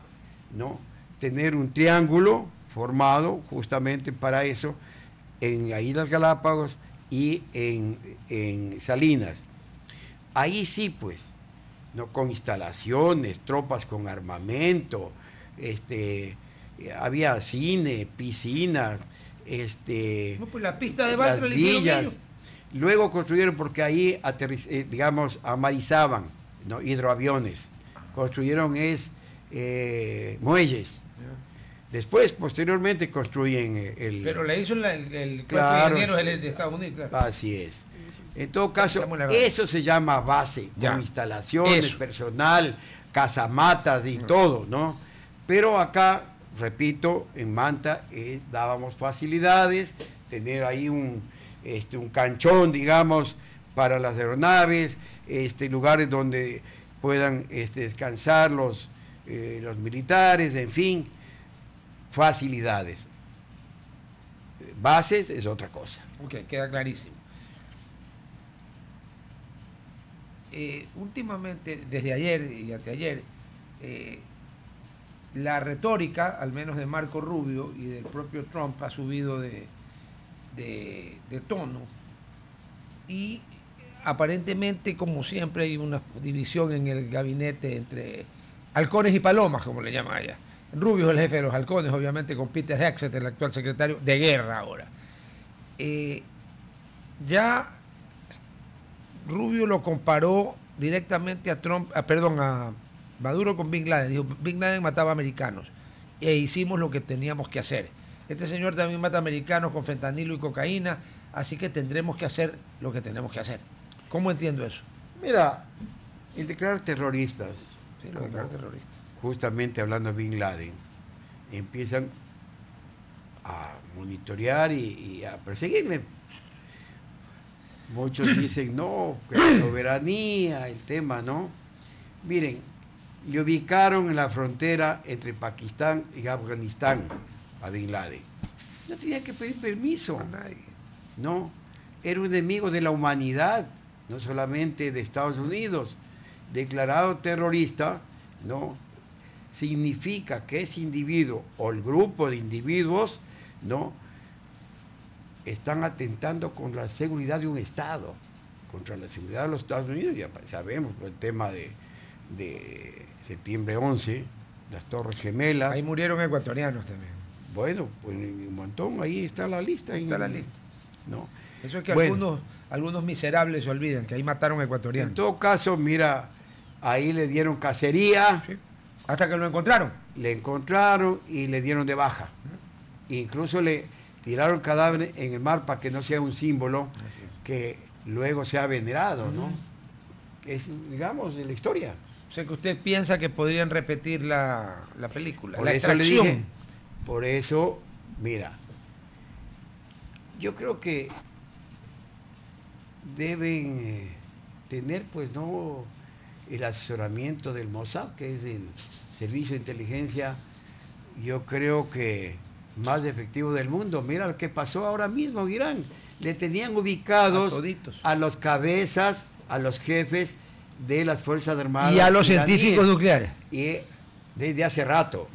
¿no? Tener un triángulo formado justamente para eso en las Islas Galápagos y en Salinas. Ahí sí, pues, ¿no? Con instalaciones, tropas con armamento, había cine, piscina, no, pues la pista de Baltra le hicieron ellos. Luego construyeron, porque ahí amarizaban, ¿no? Hidroaviones, construyeron muelles. Después, posteriormente, construyen Pero le hizo el claro, ingeniero de Estados Unidos. Claro. Así es. En todo caso, eso se llama base, con instalaciones, personal, casamatas y todo, ¿no? Pero acá, repito, en Manta dábamos facilidades, tener ahí un canchón, digamos, para las aeronaves, lugares donde puedan descansar los militares, en fin, facilidades. Bases es otra cosa. Ok, queda clarísimo. Últimamente, desde ayer y anteayer, la retórica, al menos de Marco Rubio y del propio Trump, ha subido de tono, y aparentemente, como siempre, hay una división en el gabinete entre halcones y palomas, como le llaman allá. Rubio es el jefe de los halcones, obviamente, con Peter Hegseth, el actual secretario de guerra ahora. Ya Rubio lo comparó directamente a Maduro con Bin Laden. Dijo, Bin Laden mataba americanos e hicimos lo que teníamos que hacer. Este señor también mata americanos con fentanilo y cocaína, así que tendremos que hacer lo que tenemos que hacer. ¿Cómo entiendo eso? Mira, el declarar terroristas, sí, lo declarar terroristas, justamente hablando de Bin Laden, empiezan a monitorear y a perseguirle. Muchos dicen, no, que la soberanía, el tema, ¿no? Miren, le ubicaron en la frontera entre Pakistán y Afganistán a Bin Laden. No tenía que pedir permiso a nadie, ¿no? Era un enemigo de la humanidad, no solamente de Estados Unidos. Declarado terrorista, ¿no? Significa que ese individuo o el grupo de individuos, ¿no? Están atentando contra la seguridad de un Estado, contra la seguridad de los Estados Unidos. Ya sabemos el tema de septiembre 11, las Torres Gemelas. Ahí murieron ecuatorianos también. Bueno, pues un montón, ahí está la lista. Está la lista. ¿No? Eso es que algunos miserables se olvidan, que ahí mataron ecuatorianos. En todo caso, mira, ahí le dieron cacería. Sí. Hasta que lo encontraron. Le encontraron y le dieron de baja. Incluso le tiraron cadáver en el mar para que no sea un símbolo que luego sea venerado, ¿no? Es, digamos, de la historia. O sea, que usted piensa que podrían repetir la película, por la eso extracción. Le dije, por eso, mira, yo creo que deben tener, pues, no el asesoramiento del Mossad, que es el servicio de inteligencia, yo creo que más efectivo del mundo. Mira lo que pasó ahora mismo en Irán. Le tenían ubicados a los cabezas, a los jefes de las Fuerzas Armadas y a los iraníes. científicos nucleares. Y desde hace rato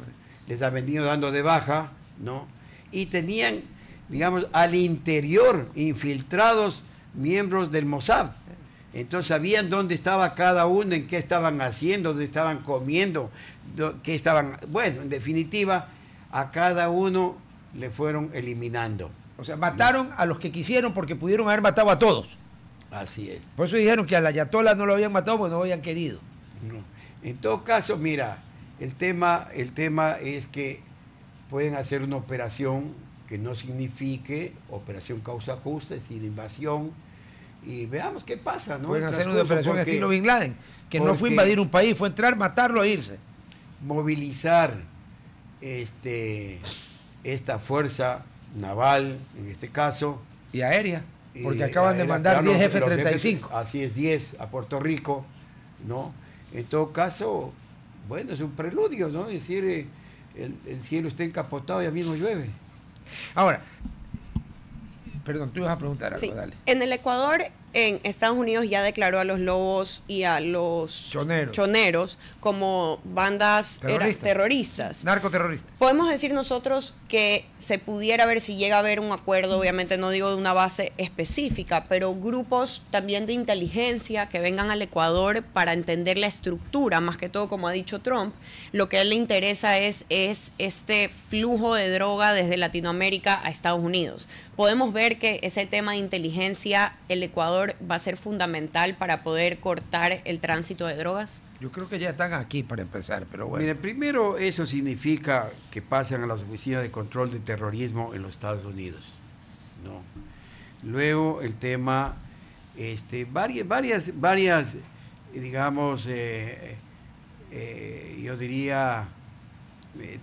les han venido dando de baja, ¿no? Y tenían, digamos, al interior infiltrados miembros del Mossad. Entonces sabían dónde estaba cada uno, en qué estaban haciendo, dónde estaban comiendo, qué estaban... Bueno, en definitiva, a cada uno le fueron eliminando. O sea, mataron a los que quisieron porque pudieron haber matado a todos. Así es. Por eso dijeron que al ayatollah no lo habían matado porque no lo habían querido. No. En todo caso, mira, el tema es que pueden hacer una operación que no signifique operación causa justa, es decir, invasión, y veamos qué pasa, ¿no? Pueden hacer una operación estilo Bin Laden, que no fue invadir un país, fue entrar, matarlo e irse. Movilizar esta fuerza naval, en este caso. Y aérea, porque acaban de mandar 10 F-35. Así es, 10 a Puerto Rico, ¿no? En todo caso, bueno, es un preludio, ¿no? Es decir, el cielo está encapotado y ya mismo llueve. Ahora, perdón, tú ibas a preguntar algo, sí. Dale. En el Ecuador, en Estados Unidos ya declaró a los lobos y a los choneros como bandas terroristas. Narcoterroristas. Podemos decir nosotros que se pudiera ver si llega a haber un acuerdo, obviamente no digo de una base específica, pero grupos también de inteligencia que vengan al Ecuador para entender la estructura, más que todo como ha dicho Trump, lo que a él le interesa es este flujo de droga desde Latinoamérica a Estados Unidos. Podemos ver que ese tema de inteligencia, el Ecuador va a ser fundamental para poder cortar el tránsito de drogas. Yo creo que ya están aquí para empezar, pero bueno. Mire, primero eso significa que pasan a las oficinas de control de terrorismo en los Estados Unidos, ¿no? Luego el tema, varias, digamos, yo diría,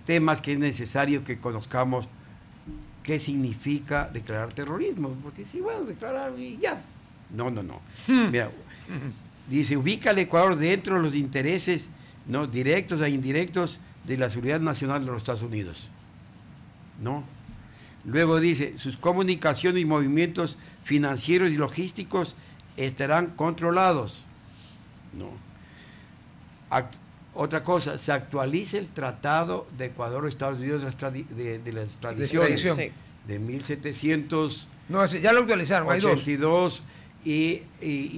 temas que es necesario que conozcamos qué significa declarar terrorismo, porque si, bueno, declarar y ya. No. Mira, dice, ubica al Ecuador dentro de los intereses, ¿no?, directos e indirectos de la seguridad nacional de los Estados Unidos, ¿no? Luego dice, sus comunicaciones y movimientos financieros y logísticos estarán controlados, ¿no? Otra cosa, se actualiza el Tratado de Ecuador-Estados Unidos de la extradición de 1782. No, ya lo actualizaron, hay dos. Y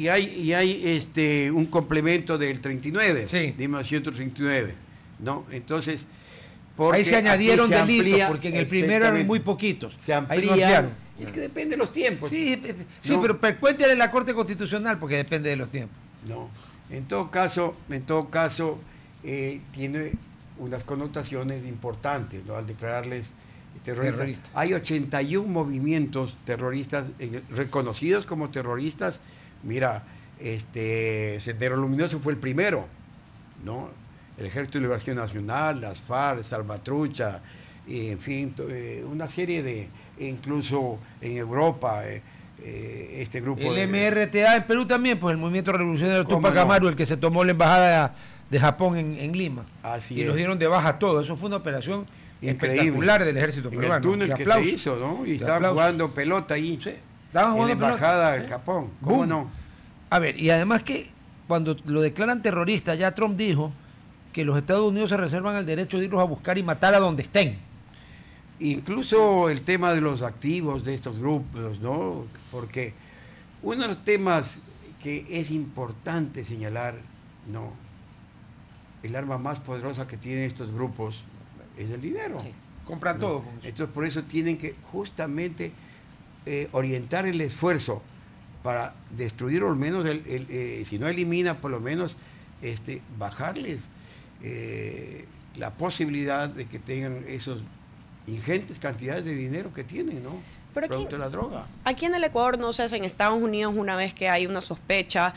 hay un complemento del 39, sí, de 1939, ¿no? Entonces, ahí se añadieron delitos, porque en el primero eran muy poquitos. Se amplían. Es que depende de los tiempos. Sí, ¿no? pero cuéntale la Corte Constitucional, porque depende de los tiempos. No, en todo caso, tiene unas connotaciones importantes, ¿no?, al declararles terroristas. Hay 81 movimientos terroristas reconocidos como terroristas. Mira, Sendero Luminoso fue el primero, ¿no? El Ejército de Liberación Nacional, las FARC, Salvatrucha, en fin, una serie de, incluso en Europa, este grupo. El MRTA en Perú también, pues el Movimiento Revolucionario Tupac Amaru, el que se tomó la embajada de Japón en Lima. Así y los dieron de baja todo. Eso fue una operación espectacular del ejército peruano. El túnel que se hizo, ¿no? Y estaban jugando pelota ahí. Sí, estaban jugando en la embajada del Japón. ¿Cómo no? A ver, y además que cuando lo declaran terrorista, ya Trump dijo que los Estados Unidos se reservan el derecho de irlos a buscar y matar a donde estén. Incluso el tema de los activos de estos grupos, ¿no? Porque uno de los temas que es importante señalar, ¿no?, el arma más poderosa que tienen estos grupos es el dinero. Sí. Compran todo. Entonces, por eso tienen que justamente orientar el esfuerzo para destruir, o al menos, si no elimina, por lo menos bajarles la posibilidad de que tengan esos ingentes cantidades de dinero que tienen, ¿no? Pero producto de la droga. Aquí en el Ecuador, no sé, en Estados Unidos, una vez que hay una sospecha,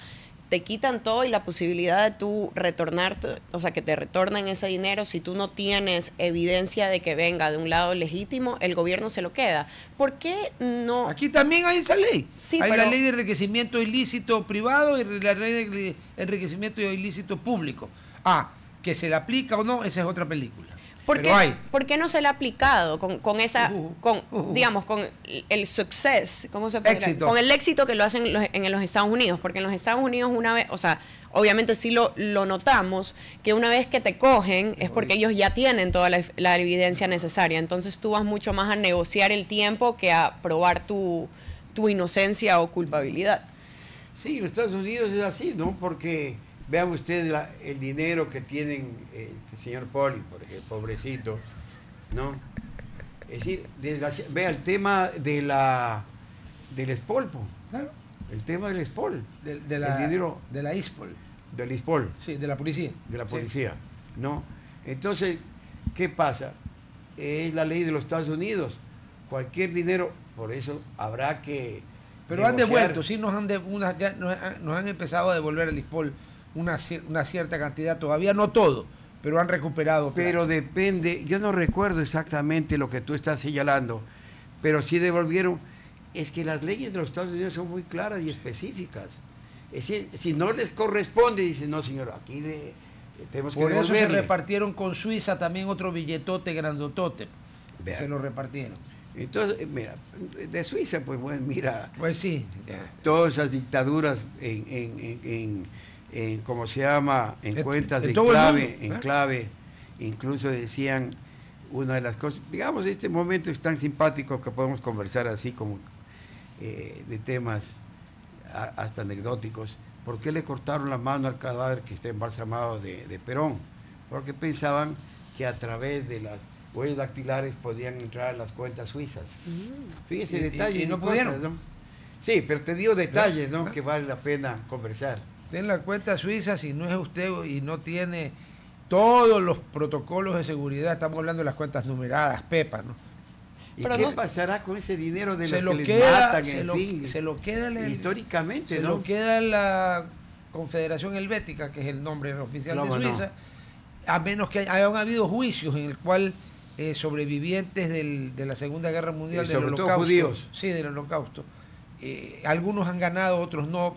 te quitan todo y la posibilidad de tú retornar, o sea, que te retornen ese dinero, si tú no tienes evidencia de que venga de un lado legítimo, el gobierno se lo queda. ¿Por qué no? Aquí también hay esa ley. Sí, hay pero la ley de enriquecimiento ilícito privado y la ley de enriquecimiento ilícito público. Que se le aplica o no, esa es otra película. ¿Por qué no se le ha aplicado con esa, digamos, con el success, ¿cómo se puede decir? Con el éxito que lo hacen en los Estados Unidos? Porque en los Estados Unidos una vez, o sea, obviamente sí lo notamos, que una vez que te cogen es porque ellos ya tienen toda la evidencia necesaria. Entonces tú vas mucho más a negociar el tiempo que a probar tu inocencia o culpabilidad. Sí, en los Estados Unidos es así, ¿no? Porque vean ustedes el dinero que tienen el señor Poli, por ejemplo, pobrecito, ¿no? Es decir, vea el tema del espolpo. Claro. El tema del espol. El dinero de la ISPOL. Del ISPOL. Sí, de la policía. De la policía, ¿no? Entonces, ¿qué pasa? Es la ley de los Estados Unidos. Cualquier dinero, por eso habrá que... Pero han devuelto, sí, nos han empezado a devolver el ISPOL una cierta cantidad, todavía no todo, pero han recuperado. Pero depende, yo no recuerdo exactamente lo que tú estás señalando, pero sí devolvieron. Es que las leyes de los Estados Unidos son muy claras y específicas. Es decir, si no les corresponde, dicen, no señor, aquí tenemos que devolverle. Por eso se repartieron con Suiza también otro billetote grandotote. Vean. Se lo repartieron. Entonces, mira, de Suiza, pues bueno, mira. Pues sí. Todas esas dictaduras en ¿cómo se llama? En cuentas de clave, incluso decían una de las cosas, digamos, este momento es tan simpático que podemos conversar así como de temas hasta anecdóticos. ¿Por qué le cortaron la mano al cadáver que está embalsamado de Perón? Porque pensaban que a través de las huellas dactilares podían entrar a las cuentas suizas. Fíjese detalles. Y no pudieron. ¿No? Sí, pero te digo detalles, ¿no? Que vale la pena conversar. En la cuenta suiza, si no es usted y no tiene todos los protocolos de seguridad, estamos hablando de las cuentas numeradas, PEPA, ¿no? ¿Y qué pasará con ese dinero de los que les matan? Se lo queda históricamente, ¿no? Se lo queda en la Confederación Helvética, que es el nombre oficial de Suiza, a menos que hayan habido juicios en el cual sobrevivientes de la Segunda Guerra Mundial, del Holocausto. Todo judíos. Sí, del Holocausto. Algunos han ganado, otros no.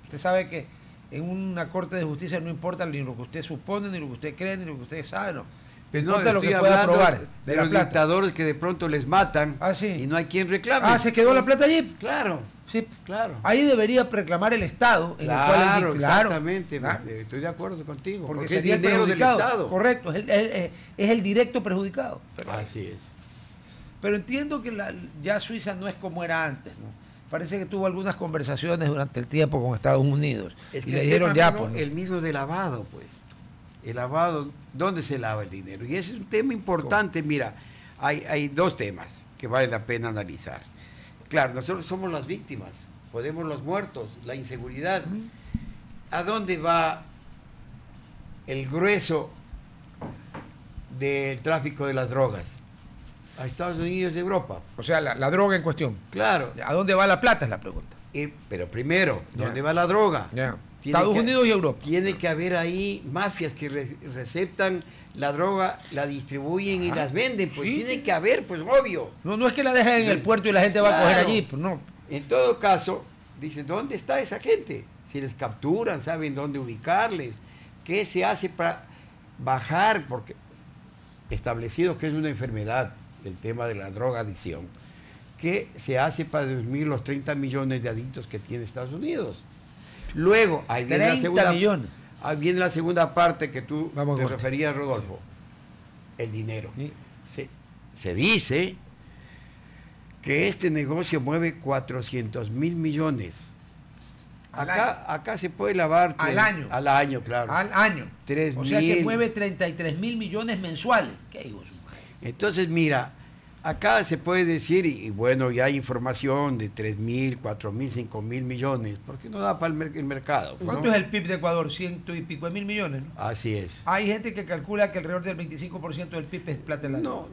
Usted sabe que en una corte de justicia no importa ni lo que usted supone, ni lo que usted cree, ni lo que usted sabe, no. Pero importa lo que pueda probar de los dictadores que de pronto les matan y no hay quien reclame. ¿Se quedó la plata allí? Claro. Sí, claro. Ahí debería reclamar el Estado. Claro, exactamente. Estoy de acuerdo contigo. Porque sería el dinero del Estado. Correcto, es el directo perjudicado. Así es. Pero entiendo que ya Suiza no es como era antes, ¿no? Parece que tuvo algunas conversaciones durante el tiempo con Estados Unidos. Y le dijeron ya, pues. El mismo de lavado, pues. El lavado, ¿dónde se lava el dinero? Y ese es un tema importante. ¿Cómo? Mira, hay dos temas que vale la pena analizar. Claro, nosotros somos las víctimas, podemos los muertos, la inseguridad. ¿A dónde va el grueso del tráfico de las drogas? A Estados Unidos y Europa. O sea, la droga en cuestión. Claro. ¿A dónde va la plata es la pregunta? Pero primero, ¿dónde va la droga? Estados Unidos y Europa. Tiene que haber ahí mafias que receptan la droga, la distribuyen y las venden. Pues tiene que haber, pues obvio. No es que la dejen en el puerto y la gente va a coger allí. Pues no. En todo caso, dicen, ¿dónde está esa gente? Si les capturan, saben dónde ubicarles. ¿Qué se hace para bajar? Porque establecido que es una enfermedad, el tema de la drogadicción, ¿qué se hace para disminuir los 30 millones de adictos que tiene Estados Unidos? Luego, ahí viene 30 millones. Ahí viene la segunda parte que tú te referías, Rodolfo. El dinero. Sí. Se dice que este negocio mueve 400 mil millones. Acá se puede lavar... Al año. Al año, claro. Al año. 3 o sea que mueve 33 mil millones mensuales. ¿Qué digo? Entonces, mira, acá se puede decir, y bueno, ya hay información de 3 mil, 4 mil, 5 mil millones, porque no da para el mercado. ¿Cuánto es el PIB de Ecuador? 100 y pico de mil millones, ¿no? Así es. Hay gente que calcula que alrededor del 25% del PIB es plata en la No,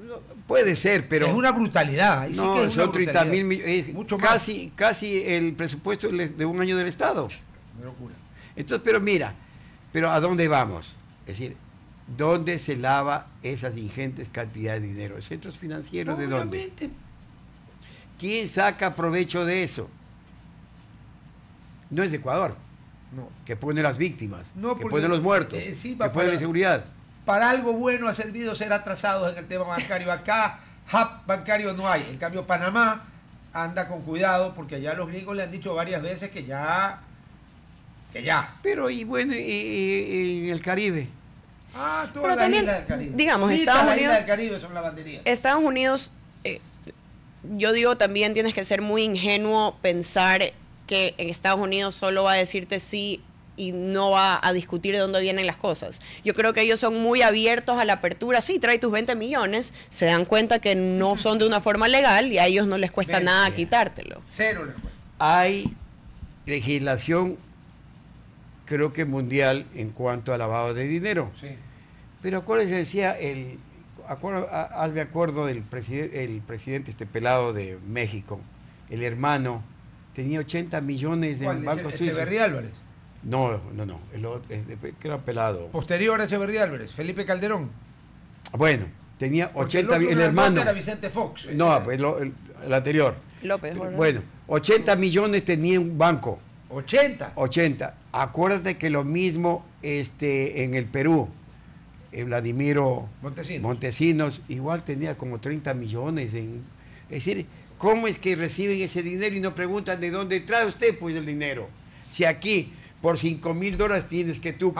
puede ser, pero... Es una brutalidad. Ahí no, sí que es son 30 mil millones. Mucho casi el presupuesto de un año del Estado. Una locura. Entonces, pero mira, pero ¿a dónde vamos? Es decir, ¿dónde se lava esas ingentes cantidades de dinero? ¿Centros financieros de dónde? Obviamente. ¿Quién saca provecho de eso? No es Ecuador, No. que pone las víctimas, No, que porque, pone los muertos, sí, que pone la inseguridad. Para algo bueno ha servido ser atrasados en el tema bancario. Acá, hub bancario no hay. En cambio, Panamá anda con cuidado porque allá los gringos le han dicho varias veces que ya. Pero, y bueno, y en el Caribe. Todas Pero las también, islas del Caribe. digamos, Todas Estados las Unidos- islas del Caribe son lavanderías. Estados Unidos, yo digo también tienes que ser muy ingenuo pensar que en Estados Unidos solo va a decirte sí y no va a discutir de dónde vienen las cosas. Yo creo que ellos son muy abiertos a la apertura. Sí, trae tus 20 millones, se dan cuenta que no son de una forma legal y a ellos no les cuesta 20, nada ya. quitártelo. Cero les cuesta. Hay legislación, creo que mundial, en cuanto a lavado de dinero. Sí. Pero acuérdense, decía, hazme acuerdo del el presidente este pelado de México, el hermano, tenía 80 millones ¿Cuál? en Banco Suizo. Echeverría Álvarez. No, que era pelado. Posterior a Echeverría Álvarez. Felipe Calderón. Bueno, tenía Porque 80 otro el gran hermano. bote era Vicente Fox. No, pues el anterior. López, ¿verdad? Bueno, 80 millones tenía un banco. 80. 80. Acuérdate que lo mismo en el Perú, Vladimiro Montesinos, igual tenía como 30 millones. Es decir, ¿cómo es que reciben ese dinero y no preguntan de dónde trae usted pues el dinero? Si aquí por $5,000 tienes que tú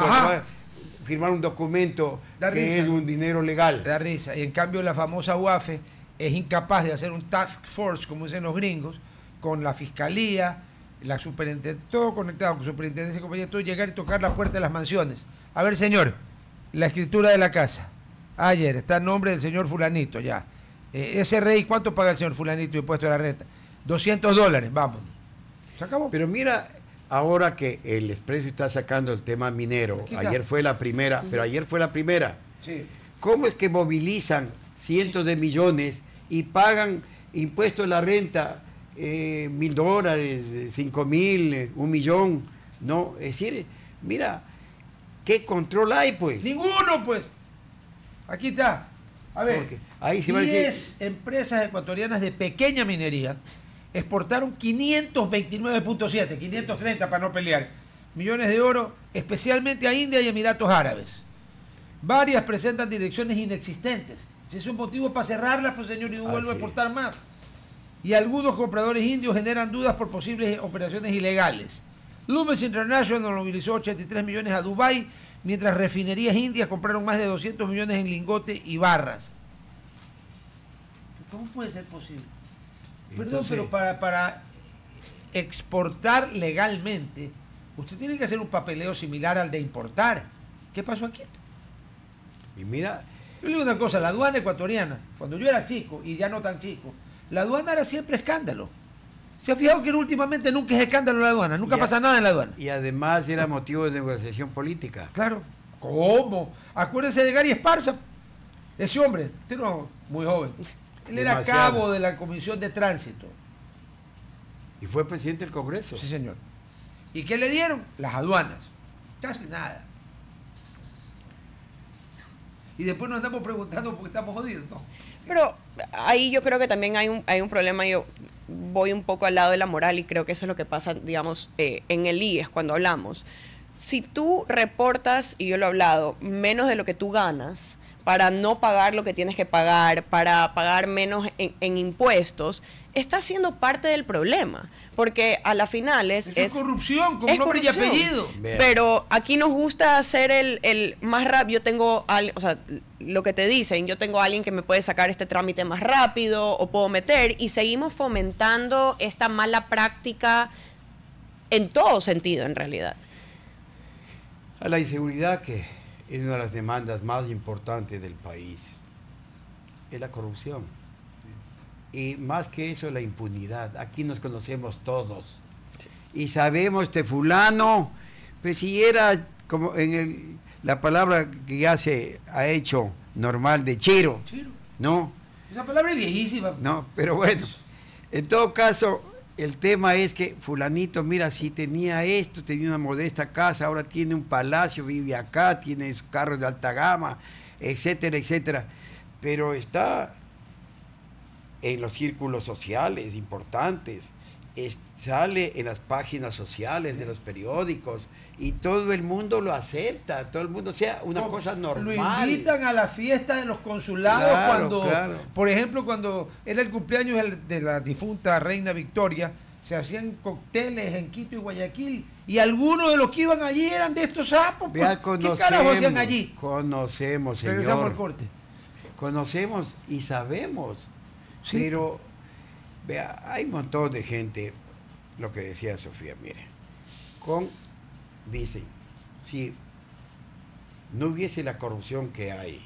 firmar un documento que es un dinero legal. Da risa. Y en cambio la famosa UAFE es incapaz de hacer un task force, como dicen los gringos, con la fiscalía, la superintendencia, todo conectado con superintendencia y compañía, todo llegar y tocar la puerta de las mansiones. A ver, señor, la escritura de la casa. Ayer está el nombre del señor fulanito, ya. SRI, ¿cuánto paga el señor fulanito de impuesto de la renta? $200, vamos. Se acabó. Pero mira, ahora que el Expreso está sacando el tema minero, ayer fue la primera, Sí. ¿Cómo es que movilizan cientos de millones y pagan impuestos de la renta, $1,000, 5,000, 1,000,000? No, es decir, mira, ¿qué control hay pues? Ninguno, pues. Aquí está. A ver, Porque ahí se va a 10 empresas ecuatorianas de pequeña minería exportaron 529.7, 530 para no pelear, millones de oro, especialmente a India y Emiratos Árabes. Varias presentan direcciones inexistentes. Si es un motivo para cerrarlas, pues señor, y no vuelvo a exportar más. Y algunos compradores indios generan dudas por posibles operaciones ilegales. Loomis International movilizó 83 millones a Dubái, mientras refinerías indias compraron más de 200 millones en lingote y barras. ¿Cómo puede ser posible? Perdón, Entonces, pero para exportar legalmente, usted tiene que hacer un papeleo similar al de importar. ¿Qué pasó aquí? y mira, Yo le digo una cosa, la aduana ecuatoriana, cuando yo era chico, y ya no tan chico, la aduana era siempre escándalo. ¿Se ha fijado que últimamente nunca es escándalo la aduana? Nunca pasa nada en la aduana. y además era motivo de negociación política. Claro. ¿Cómo? Acuérdense de Gary Esparza. Ese hombre, usted no, muy joven. Él era Demasiado. cabo de la Comisión de Tránsito. Y fue presidente del Congreso. Sí, señor. ¿Y qué le dieron? Las aduanas. Casi nada. Y después nos andamos preguntando por qué estamos jodidos, ¿no? Pero ahí yo creo que también hay un problema. Yo voy un poco al lado de la moral y creo que eso es lo que pasa, digamos, en el IES cuando hablamos. Si tú reportas, y yo lo he hablado, menos de lo que tú ganas, para no pagar lo que tienes que pagar, para pagar menos en impuestos, está siendo parte del problema. Porque a la final es corrupción, con es nombre y corrupción. apellido. Bien. Pero aquí nos gusta hacer el más rápido. Yo tengo, o sea, lo que te dicen, yo tengo a alguien que me puede sacar este trámite más rápido o puedo meter, y seguimos fomentando esta mala práctica en todo sentido, en realidad. A la inseguridad, que es una de las demandas más importantes del país, es la corrupción. Y más que eso, la impunidad. Aquí nos conocemos todos. Y sabemos, este fulano, pues si era como la palabra que ya se ha hecho normal de chiro, Chiro. ¿no? Esa palabra es viejísima. No, pero bueno, en todo caso, el tema es que fulanito, mira, si tenía esto, tenía una modesta casa, ahora tiene un palacio, vive acá, tiene carros de alta gama, etcétera, etcétera. Pero está en los círculos sociales importantes, sale en las páginas sociales de los periódicos y todo el mundo lo acepta, todo el mundo, o sea, una cosa normal. Lo invitan a la fiesta de los consulados, Claro, cuando, claro. por ejemplo, cuando era el cumpleaños de la difunta reina Victoria, se hacían cócteles en Quito y Guayaquil, y algunos de los que iban allí eran de estos sapos. Vea, ¿Qué carajo hacían allí? Conocemos, señor. Regresamos al corte. Conocemos y sabemos, Sí. pero vea, hay un montón de gente, lo que decía Sofía, mire, dicen, si no hubiese la corrupción que hay,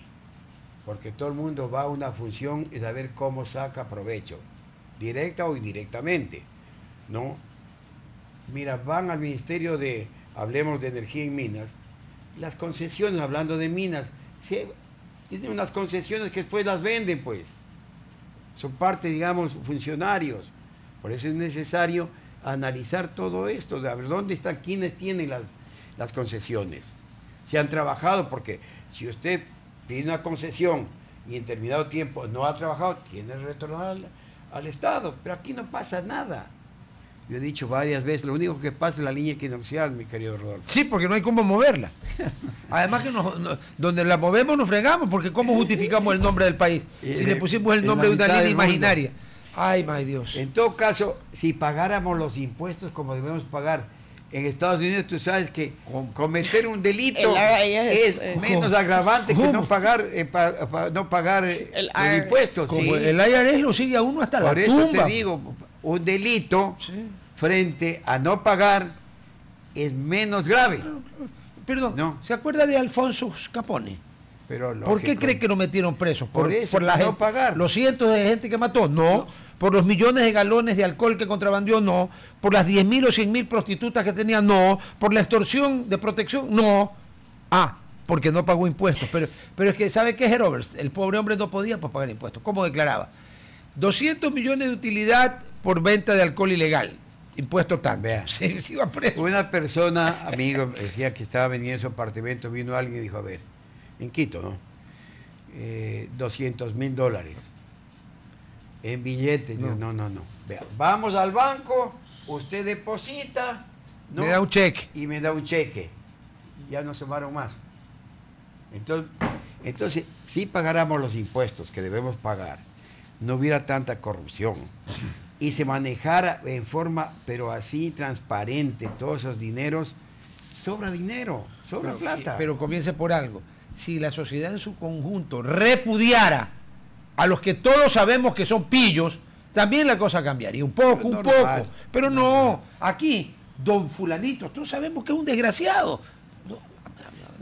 porque todo el mundo va a una función y saber cómo saca provecho, directa o indirectamente, ¿no? Mira, van al Ministerio de, hablemos de Energía y Minas, las concesiones, hablando de minas, tienen unas concesiones que después las venden, pues. Son parte, digamos, funcionarios. Por eso es necesario analizar todo esto, de a ver dónde están, quiénes tienen las concesiones. Si han trabajado, porque si usted pide una concesión y en determinado tiempo no ha trabajado, tiene que retornar al Estado. Pero aquí no pasa nada. Yo he dicho varias veces, lo único que pasa es la línea equinoccial, mi querido Rodolfo. Sí, porque no hay cómo moverla. Además que donde la movemos nos fregamos, porque ¿cómo justificamos el nombre del país? Si le pusimos el nombre de una línea imaginaria. Ay, my Dios. En todo caso, si pagáramos los impuestos como debemos pagar en Estados Unidos, tú sabes que cometer un delito es menos agravante que no pagar, no pagar los impuestos. Como el IRS lo sigue a uno hasta la tumba. Por eso te digo, un delito frente a no pagar es menos grave. Perdón, No. ¿se acuerda de Alfonso Capone? Pero ¿Por qué cree que lo metieron preso? Por eso, por la por no gente, pagar. los cientos de gente que mató, no. Por los millones de galones de alcohol que contrabandió, no. Por las 10.000 o 100.000 prostitutas que tenía, no. Por la extorsión de protección, no. Porque no pagó impuestos. Pero es que, ¿sabe qué, Roberts? El pobre hombre no podía pagar impuestos. ¿Cómo declaraba? 200 millones de utilidad por venta de alcohol ilegal. Impuesto tanto. Vea. Se iba preso. Una persona, amigo, decía que estaba vendiendo su apartamento, vino alguien y dijo, a ver, en Quito, ¿no? $200,000 en billetes. No. No. Vea, vamos al banco, usted deposita, ¿no? Me da un cheque. Y me da un cheque. Ya no sumaron más. Entonces, si pagáramos los impuestos que debemos pagar, no hubiera tanta corrupción y se manejara en forma, pero así transparente, todos esos dineros, sobra dinero, sobra plata. Pero comience por algo. Si la sociedad en su conjunto repudiara a los que todos sabemos que son pillos, también la cosa cambiaría un poco. Pero no, aquí, don fulanito, todos sabemos que es un desgraciado.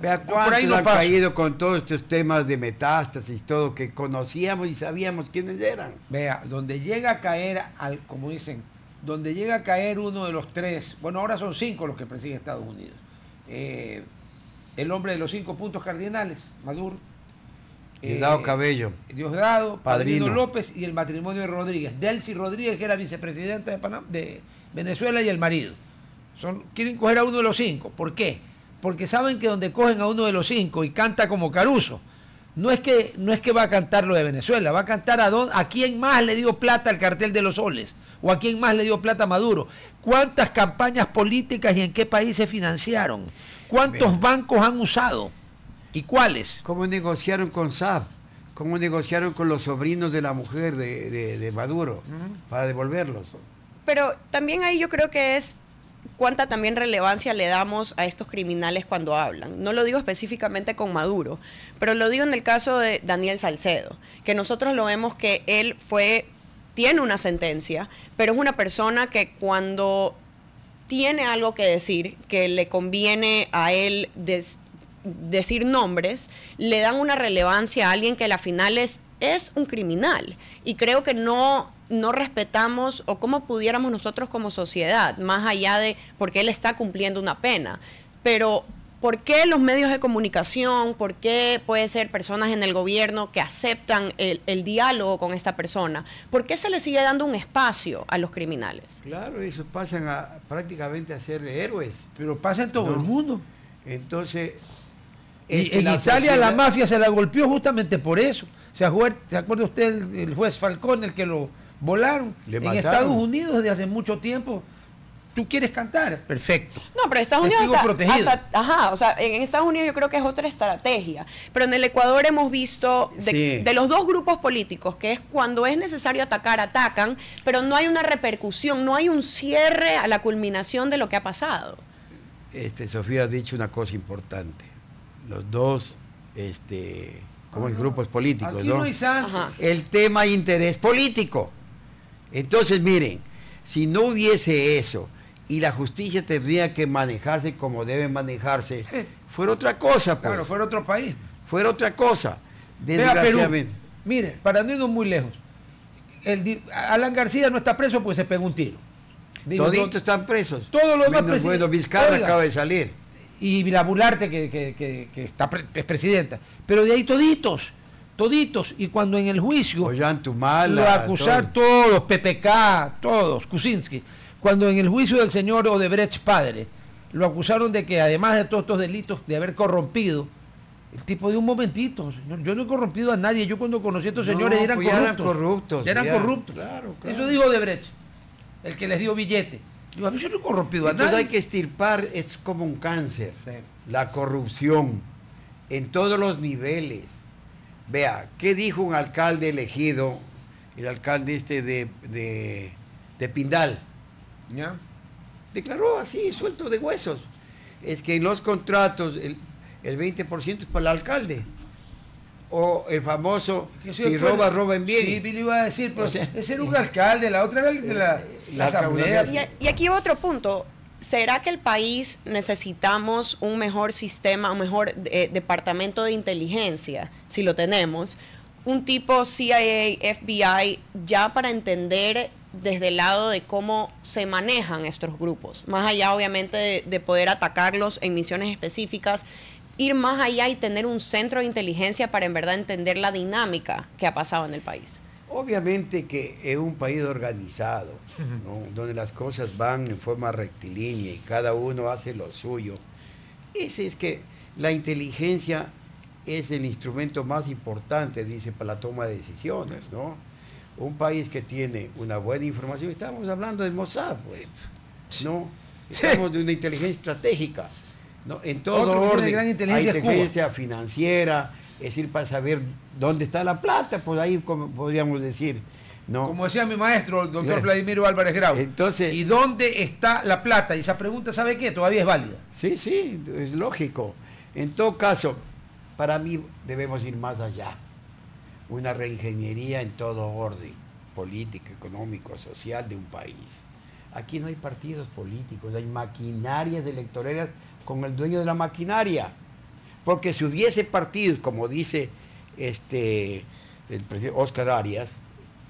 Vea cuántos han caído con todos estos temas de metástasis, todo, que conocíamos y sabíamos quiénes eran. Vea, donde llega a caer, como dicen, donde llega a caer uno de los tres, bueno, ahora son 5 los que persigue Estados Unidos. El hombre de los 5 puntos cardinales, Maduro. Diosdado Cabello. Diosdado, Padrino Padrino López y el matrimonio de Rodríguez. Delcy Rodríguez, que era vicepresidenta de Venezuela, y el marido. Quieren coger a uno de los 5. ¿Por qué? Porque saben que donde cogen a uno de los 5 y canta como Caruso, no es que va a cantar lo de Venezuela, va a cantar a quién más le dio plata al cartel de los soles, o a quién más le dio plata a Maduro. ¿Cuántas campañas políticas y en qué país se financiaron? ¿Cuántos bancos han usado? ¿Y cuáles? ¿Cómo negociaron con Saab? ¿Cómo negociaron con los sobrinos de la mujer de Maduro para devolverlos? Pero también ahí yo creo que es cuánta también relevancia le damos a estos criminales cuando hablan. No lo digo específicamente con Maduro, pero lo digo en el caso de Daniel Salcedo, que nosotros lo vemos que él tiene una sentencia, pero es una persona que cuando tiene algo que decir, que le conviene a él decir nombres, le dan una relevancia a alguien que a la final es un criminal. Y creo que no respetamos, o cómo pudiéramos nosotros como sociedad, más allá de porque él está cumpliendo una pena. Pero ¿por qué los medios de comunicación, por qué puede ser personas en el gobierno que aceptan el diálogo con esta persona? ¿Por qué se le sigue dando un espacio a los criminales? Claro, eso pasan prácticamente a ser héroes. Pero pasa en todo el mundo. Entonces, y en Italia la mafia se la golpeó justamente por eso. ¿Se acuerda usted el juez Falcone, el que lo volaron? En Estados Unidos desde hace mucho tiempo. ¿Tú quieres cantar? Perfecto. No, pero Estados Unidos o sea, en Estados Unidos yo creo que es otra estrategia. Pero en el Ecuador hemos visto de los dos grupos políticos, que es cuando es necesario atacar, atacan, pero no hay una repercusión, no hay un cierre a la culminación de lo que ha pasado. Sofía ha dicho una cosa importante. Los dos, grupos políticos, aquí no hay santo. El tema interés político. Entonces, miren, si no hubiese eso y la justicia tendría que manejarse como debe manejarse, fuera otra cosa, pues. Claro, fuera otro país. Fuera otra cosa. Desgraciadamente. Mire, para no irnos muy lejos, Alan García no está preso porque se pegó un tiro. Toditos están presos. Todos los demás bueno, Vizcarra acaba de salir. Y la Bularte, que es presidenta. Pero de ahí toditos. Y cuando en el juicio lo acusaron todos, PPK, todos, Kuczynski, cuando en el juicio del señor Odebrecht padre, lo acusaron de que además de todos estos delitos de haber corrompido, el tipo de un momentito, señor, yo no he corrompido a nadie, yo cuando conocí a estos señores eran corruptos. Claro. Eso dijo Odebrecht, el que les dio billete. Yo no he corrompido a nadie. Entonces hay que extirpar, es como un cáncer, la corrupción en todos los niveles. Vea, ¿qué dijo un alcalde elegido, el alcalde de Pindal? ¿Ya? Declaró así, suelto de huesos. Es que en los contratos el 20% es para el alcalde. O el famoso, si roben bien. Sí, le iba a decir, pero ese era un alcalde, la otra era de la asamblea. Y aquí otro punto. ¿Será que el país necesitamos un mejor sistema, un mejor departamento de inteligencia, si lo tenemos? Un tipo CIA, FBI, ya para entender desde el lado de cómo se manejan estos grupos. Más allá, obviamente, de poder atacarlos en misiones específicas, ir más allá y tener un centro de inteligencia para en verdad entender la dinámica que ha pasado en el país. Obviamente que es un país organizado, ¿no? Donde las cosas van en forma rectilínea y cada uno hace lo suyo. Es que la inteligencia es el instrumento más importante, dice, para la toma de decisiones, ¿no? Un país que tiene una buena información, estamos hablando del Mossad, pues, ¿no? Estamos de una inteligencia estratégica, ¿no? En todo orden, gran inteligencia financiera, es decir, para saber dónde está la plata, pues ahí podríamos decir, ¿no? Como decía mi maestro, el doctor Vladimiro Álvarez Grau. Entonces, ¿y dónde está la plata? Y esa pregunta, ¿sabe qué? Todavía es válida. Sí, es lógico. En todo caso, para mí debemos ir más allá. Una reingeniería en todo orden, político, económico, social de un país. Aquí no hay partidos políticos, hay maquinarias electorales con el dueño de la maquinaria. Porque si hubiese partidos, como dice el presidente Oscar Arias,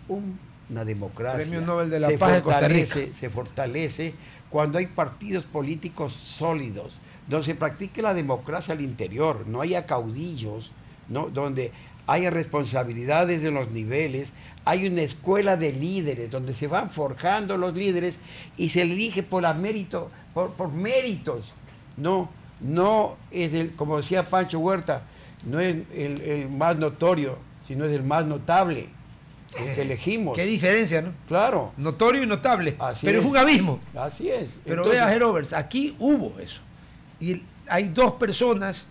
una democracia Premio Nobel de la Paz de Costa Rica, se fortalece cuando hay partidos políticos sólidos, donde se practique la democracia al interior, no haya caudillos, ¿no? Donde haya responsabilidades en los niveles, hay una escuela de líderes donde se van forjando los líderes y se elige por méritos, no es como decía Pancho Huerta, no es el más notorio, sino es el más notable, el que elegimos. Qué diferencia, ¿no? Claro. Notorio y notable, pero es un abismo. Así es. Pero vea, Gerovers, aquí hubo eso. Y hay dos personas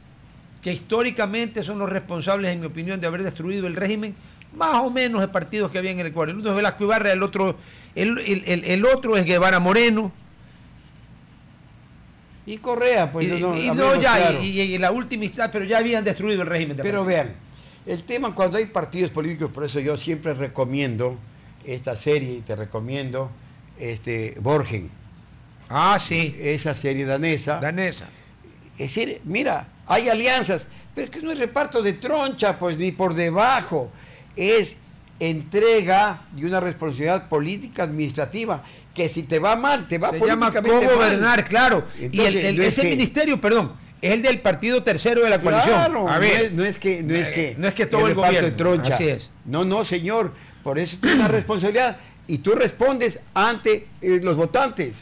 que históricamente son los responsables, en mi opinión, de haber destruido el régimen, más o menos de partidos que había en el Ecuador. El uno es Velasco Ibarra, el otro es Guevara Moreno. Y Correa, pues y la última instancia, pero ya habían destruido el régimen. Pero vean, el tema cuando hay partidos políticos, por eso yo siempre recomiendo esta serie, y te recomiendo Borgen. Ah, sí. Esa serie danesa. Es decir, mira, hay alianzas, pero es que no es reparto de troncha, pues ni por debajo. Es entrega de una responsabilidad política administrativa, que si te va mal, te va políticamente mal. Se llama cogobernar, claro. Entonces, y ese ministerio, perdón, es el del partido tercero de la coalición. Claro, a ver, no es que todo el reparto gobierno. de troncha. Así es. No, señor. Por eso tienes una responsabilidad y tú respondes ante los votantes,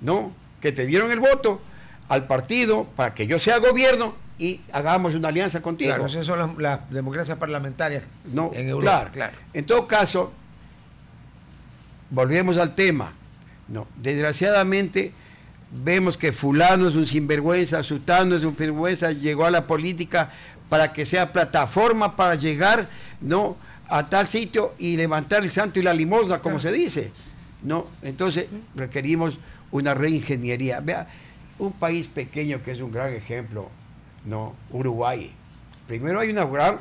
¿no? Que te dieron el voto al partido para que yo sea gobierno y hagamos una alianza contigo. Claro, esas son las democracias parlamentarias No, en Europa. Claro. En todo caso, volvemos al tema. No, desgraciadamente vemos que fulano es un sinvergüenza, sutano es un sinvergüenza, llegó a la política para que sea plataforma para llegar, ¿no?, a tal sitio y levantar el santo y la limosna, como se dice, ¿no? Entonces requerimos una reingeniería. Vea, un país pequeño que es un gran ejemplo, ¿no? Uruguay. Primero hay una gran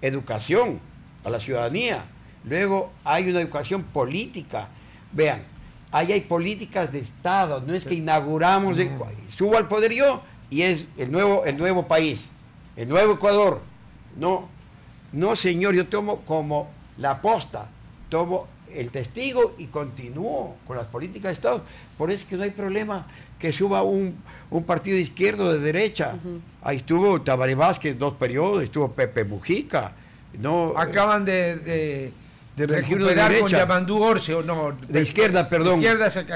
educación a la ciudadanía, luego hay una educación política. Vean, ahí hay políticas de Estado, no es que inauguramos, subo al poder yo y es el nuevo país, el nuevo Ecuador. No, señor, yo tomo como la posta, tomo el testigo y continúo con las políticas de Estado. Por eso es que no hay problema que suba un partido de izquierda o de derecha. Ahí estuvo Tabaré Vázquez 2 periodos, estuvo Pepe Mujica. No, acaban de recuperar con Yamandú Orce, o no, de izquierda, perdón,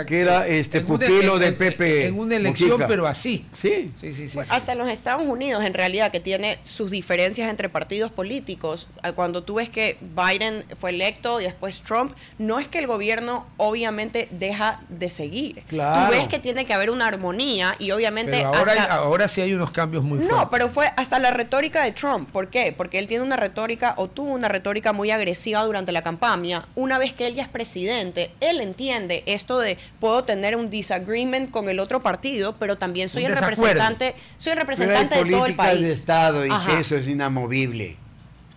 que era pupilo del Pepe en una elección, Mujica. pero así. Sí. Bueno, hasta en los Estados Unidos, en realidad, que tiene sus diferencias entre partidos políticos, cuando tú ves que Biden fue electo y después Trump, no es que el gobierno obviamente deja de seguir. Claro. Tú ves que tiene que haber una armonía y obviamente... Pero ahora sí hay unos cambios muy fuertes. No, pero fue hasta la retórica de Trump. ¿Por qué? Porque él tiene una retórica, o tuvo una retórica muy agresiva durante la campaña. Una vez que él ya es presidente, él entiende esto de puedo tener un disagreement con el otro partido, pero también soy el representante de todo el país. De Estado y que eso es inamovible.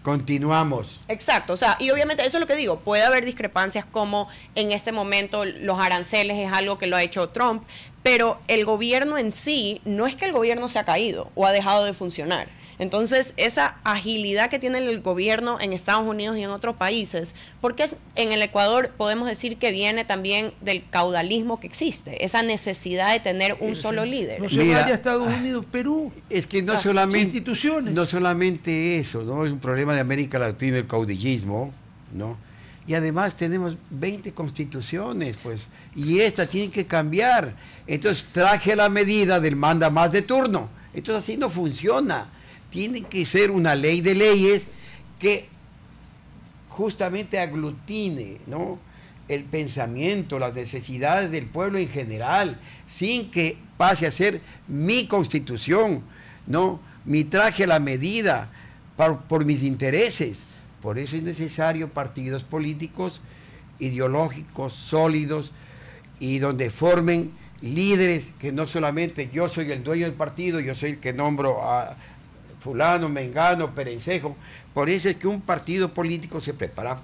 Continuamos. Exacto, o sea, y obviamente eso es lo que digo, puede haber discrepancias como en este momento los aranceles es algo que lo ha hecho Trump, pero el gobierno en sí, no es que el gobierno se ha caído o ha dejado de funcionar. Entonces, esa agilidad que tiene el gobierno en Estados Unidos y en otros países, porque en el Ecuador podemos decir que viene también del caudalismo que existe, esa necesidad de tener un solo líder. No se vaya a Estados Unidos, Perú. Es que no solamente instituciones. No solamente eso, ¿no? Es un problema de América Latina el caudillismo, ¿no? Y además tenemos 20 constituciones, pues, y esta tiene que cambiar. Entonces traje la medida del manda más de turno. Entonces así no funciona. Tiene que ser una ley de leyes que justamente aglutine, ¿no?, el pensamiento, las necesidades del pueblo en general, sin que pase a ser mi constitución, ¿no?, mi traje a la medida por mis intereses. Por eso es necesario partidos políticos, ideológicos, sólidos, y donde formen líderes que no solamente yo soy el dueño del partido, yo soy el que nombro a fulano, mengano, perencejo. Por eso es que un partido político se prepara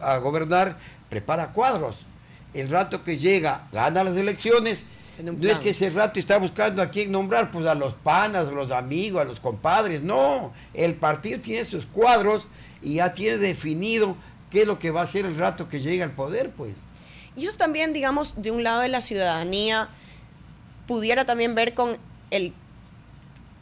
a gobernar, prepara cuadros. El rato que llega, gana las elecciones, no es que ese rato está buscando a quién nombrar, pues a los panas, a los amigos, a los compadres. No, el partido tiene sus cuadros y ya tiene definido qué es lo que va a hacer el rato que llega al poder, pues. Y eso también, digamos, de un lado de la ciudadanía, pudiera también ver con el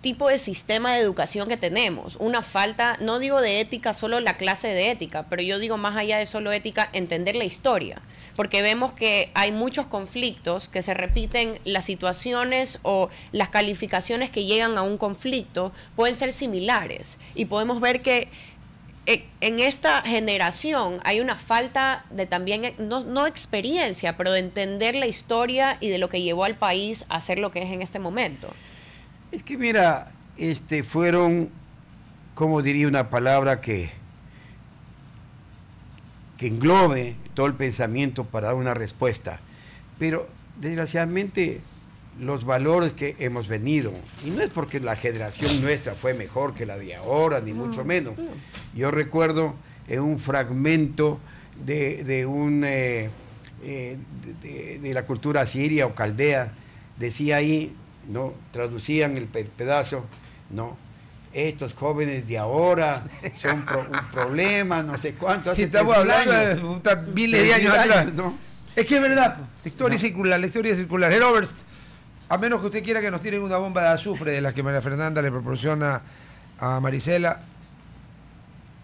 tipo de sistema de educación que tenemos, una falta, no digo de ética, solo la clase de ética, pero yo digo más allá de solo ética, entender la historia, porque vemos que hay muchos conflictos que se repiten, las situaciones o las calificaciones que llegan a un conflicto pueden ser similares, y podemos ver que en esta generación hay una falta de también, no experiencia, pero de entender la historia y de lo que llevó al país a ser lo que es en este momento. Es que mira, fueron, como diría una palabra que englobe todo el pensamiento para dar una respuesta, pero desgraciadamente los valores que hemos venido, y no es porque la generación nuestra fue mejor que la de ahora, ni mucho menos. Yo recuerdo en un fragmento de la cultura siria o caldea, decía ahí, ¿no?, traducían el pedazo, ¿no?, estos jóvenes de ahora son un problema, no sé cuánto. Si estamos hablando de miles de años atrás, ¿no? Es que es verdad, la historia es circular, el Oberst A menos que usted quiera que nos tiren una bomba de azufre de las que María Fernanda le proporciona a Marisela.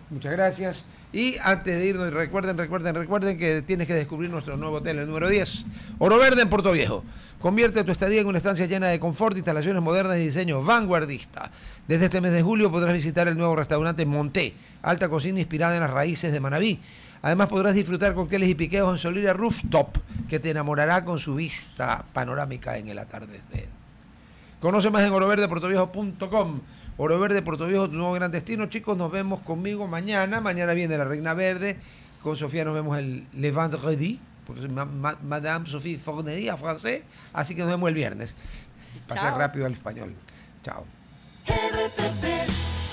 Muchas gracias. Y antes de irnos, recuerden que tienes que descubrir nuestro nuevo hotel, el número 10, Oro Verde en Puerto Viejo. Convierte tu estadía en una estancia llena de confort, instalaciones modernas y diseño vanguardista. Desde este mes de julio podrás visitar el nuevo restaurante Monté, alta cocina inspirada en las raíces de Manabí. Además podrás disfrutar cócteles y piqueos en Solira Rooftop, que te enamorará con su vista panorámica en el atardecer. Conoce más en oroverdeportoviejo.com. Oro Verde, Puerto Viejo, tu nuevo gran destino. Chicos, nos vemos conmigo mañana. Mañana viene la Reina Verde. Con Sofía nos vemos el Le Vendredi, porque soy Madame Sophie Fornery a francés. Así que nos vemos el viernes. Pasé rápido al español. Chao.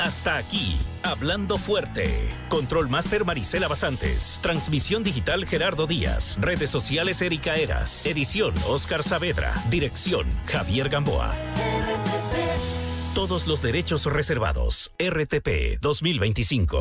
Hasta aquí, Hablando Fuerte. Control Master Marisela Basantes. Transmisión digital Gerardo Díaz. Redes sociales Erika Eras. Edición Oscar Saavedra. Dirección Javier Gamboa. Todos los derechos reservados. RTP 2025.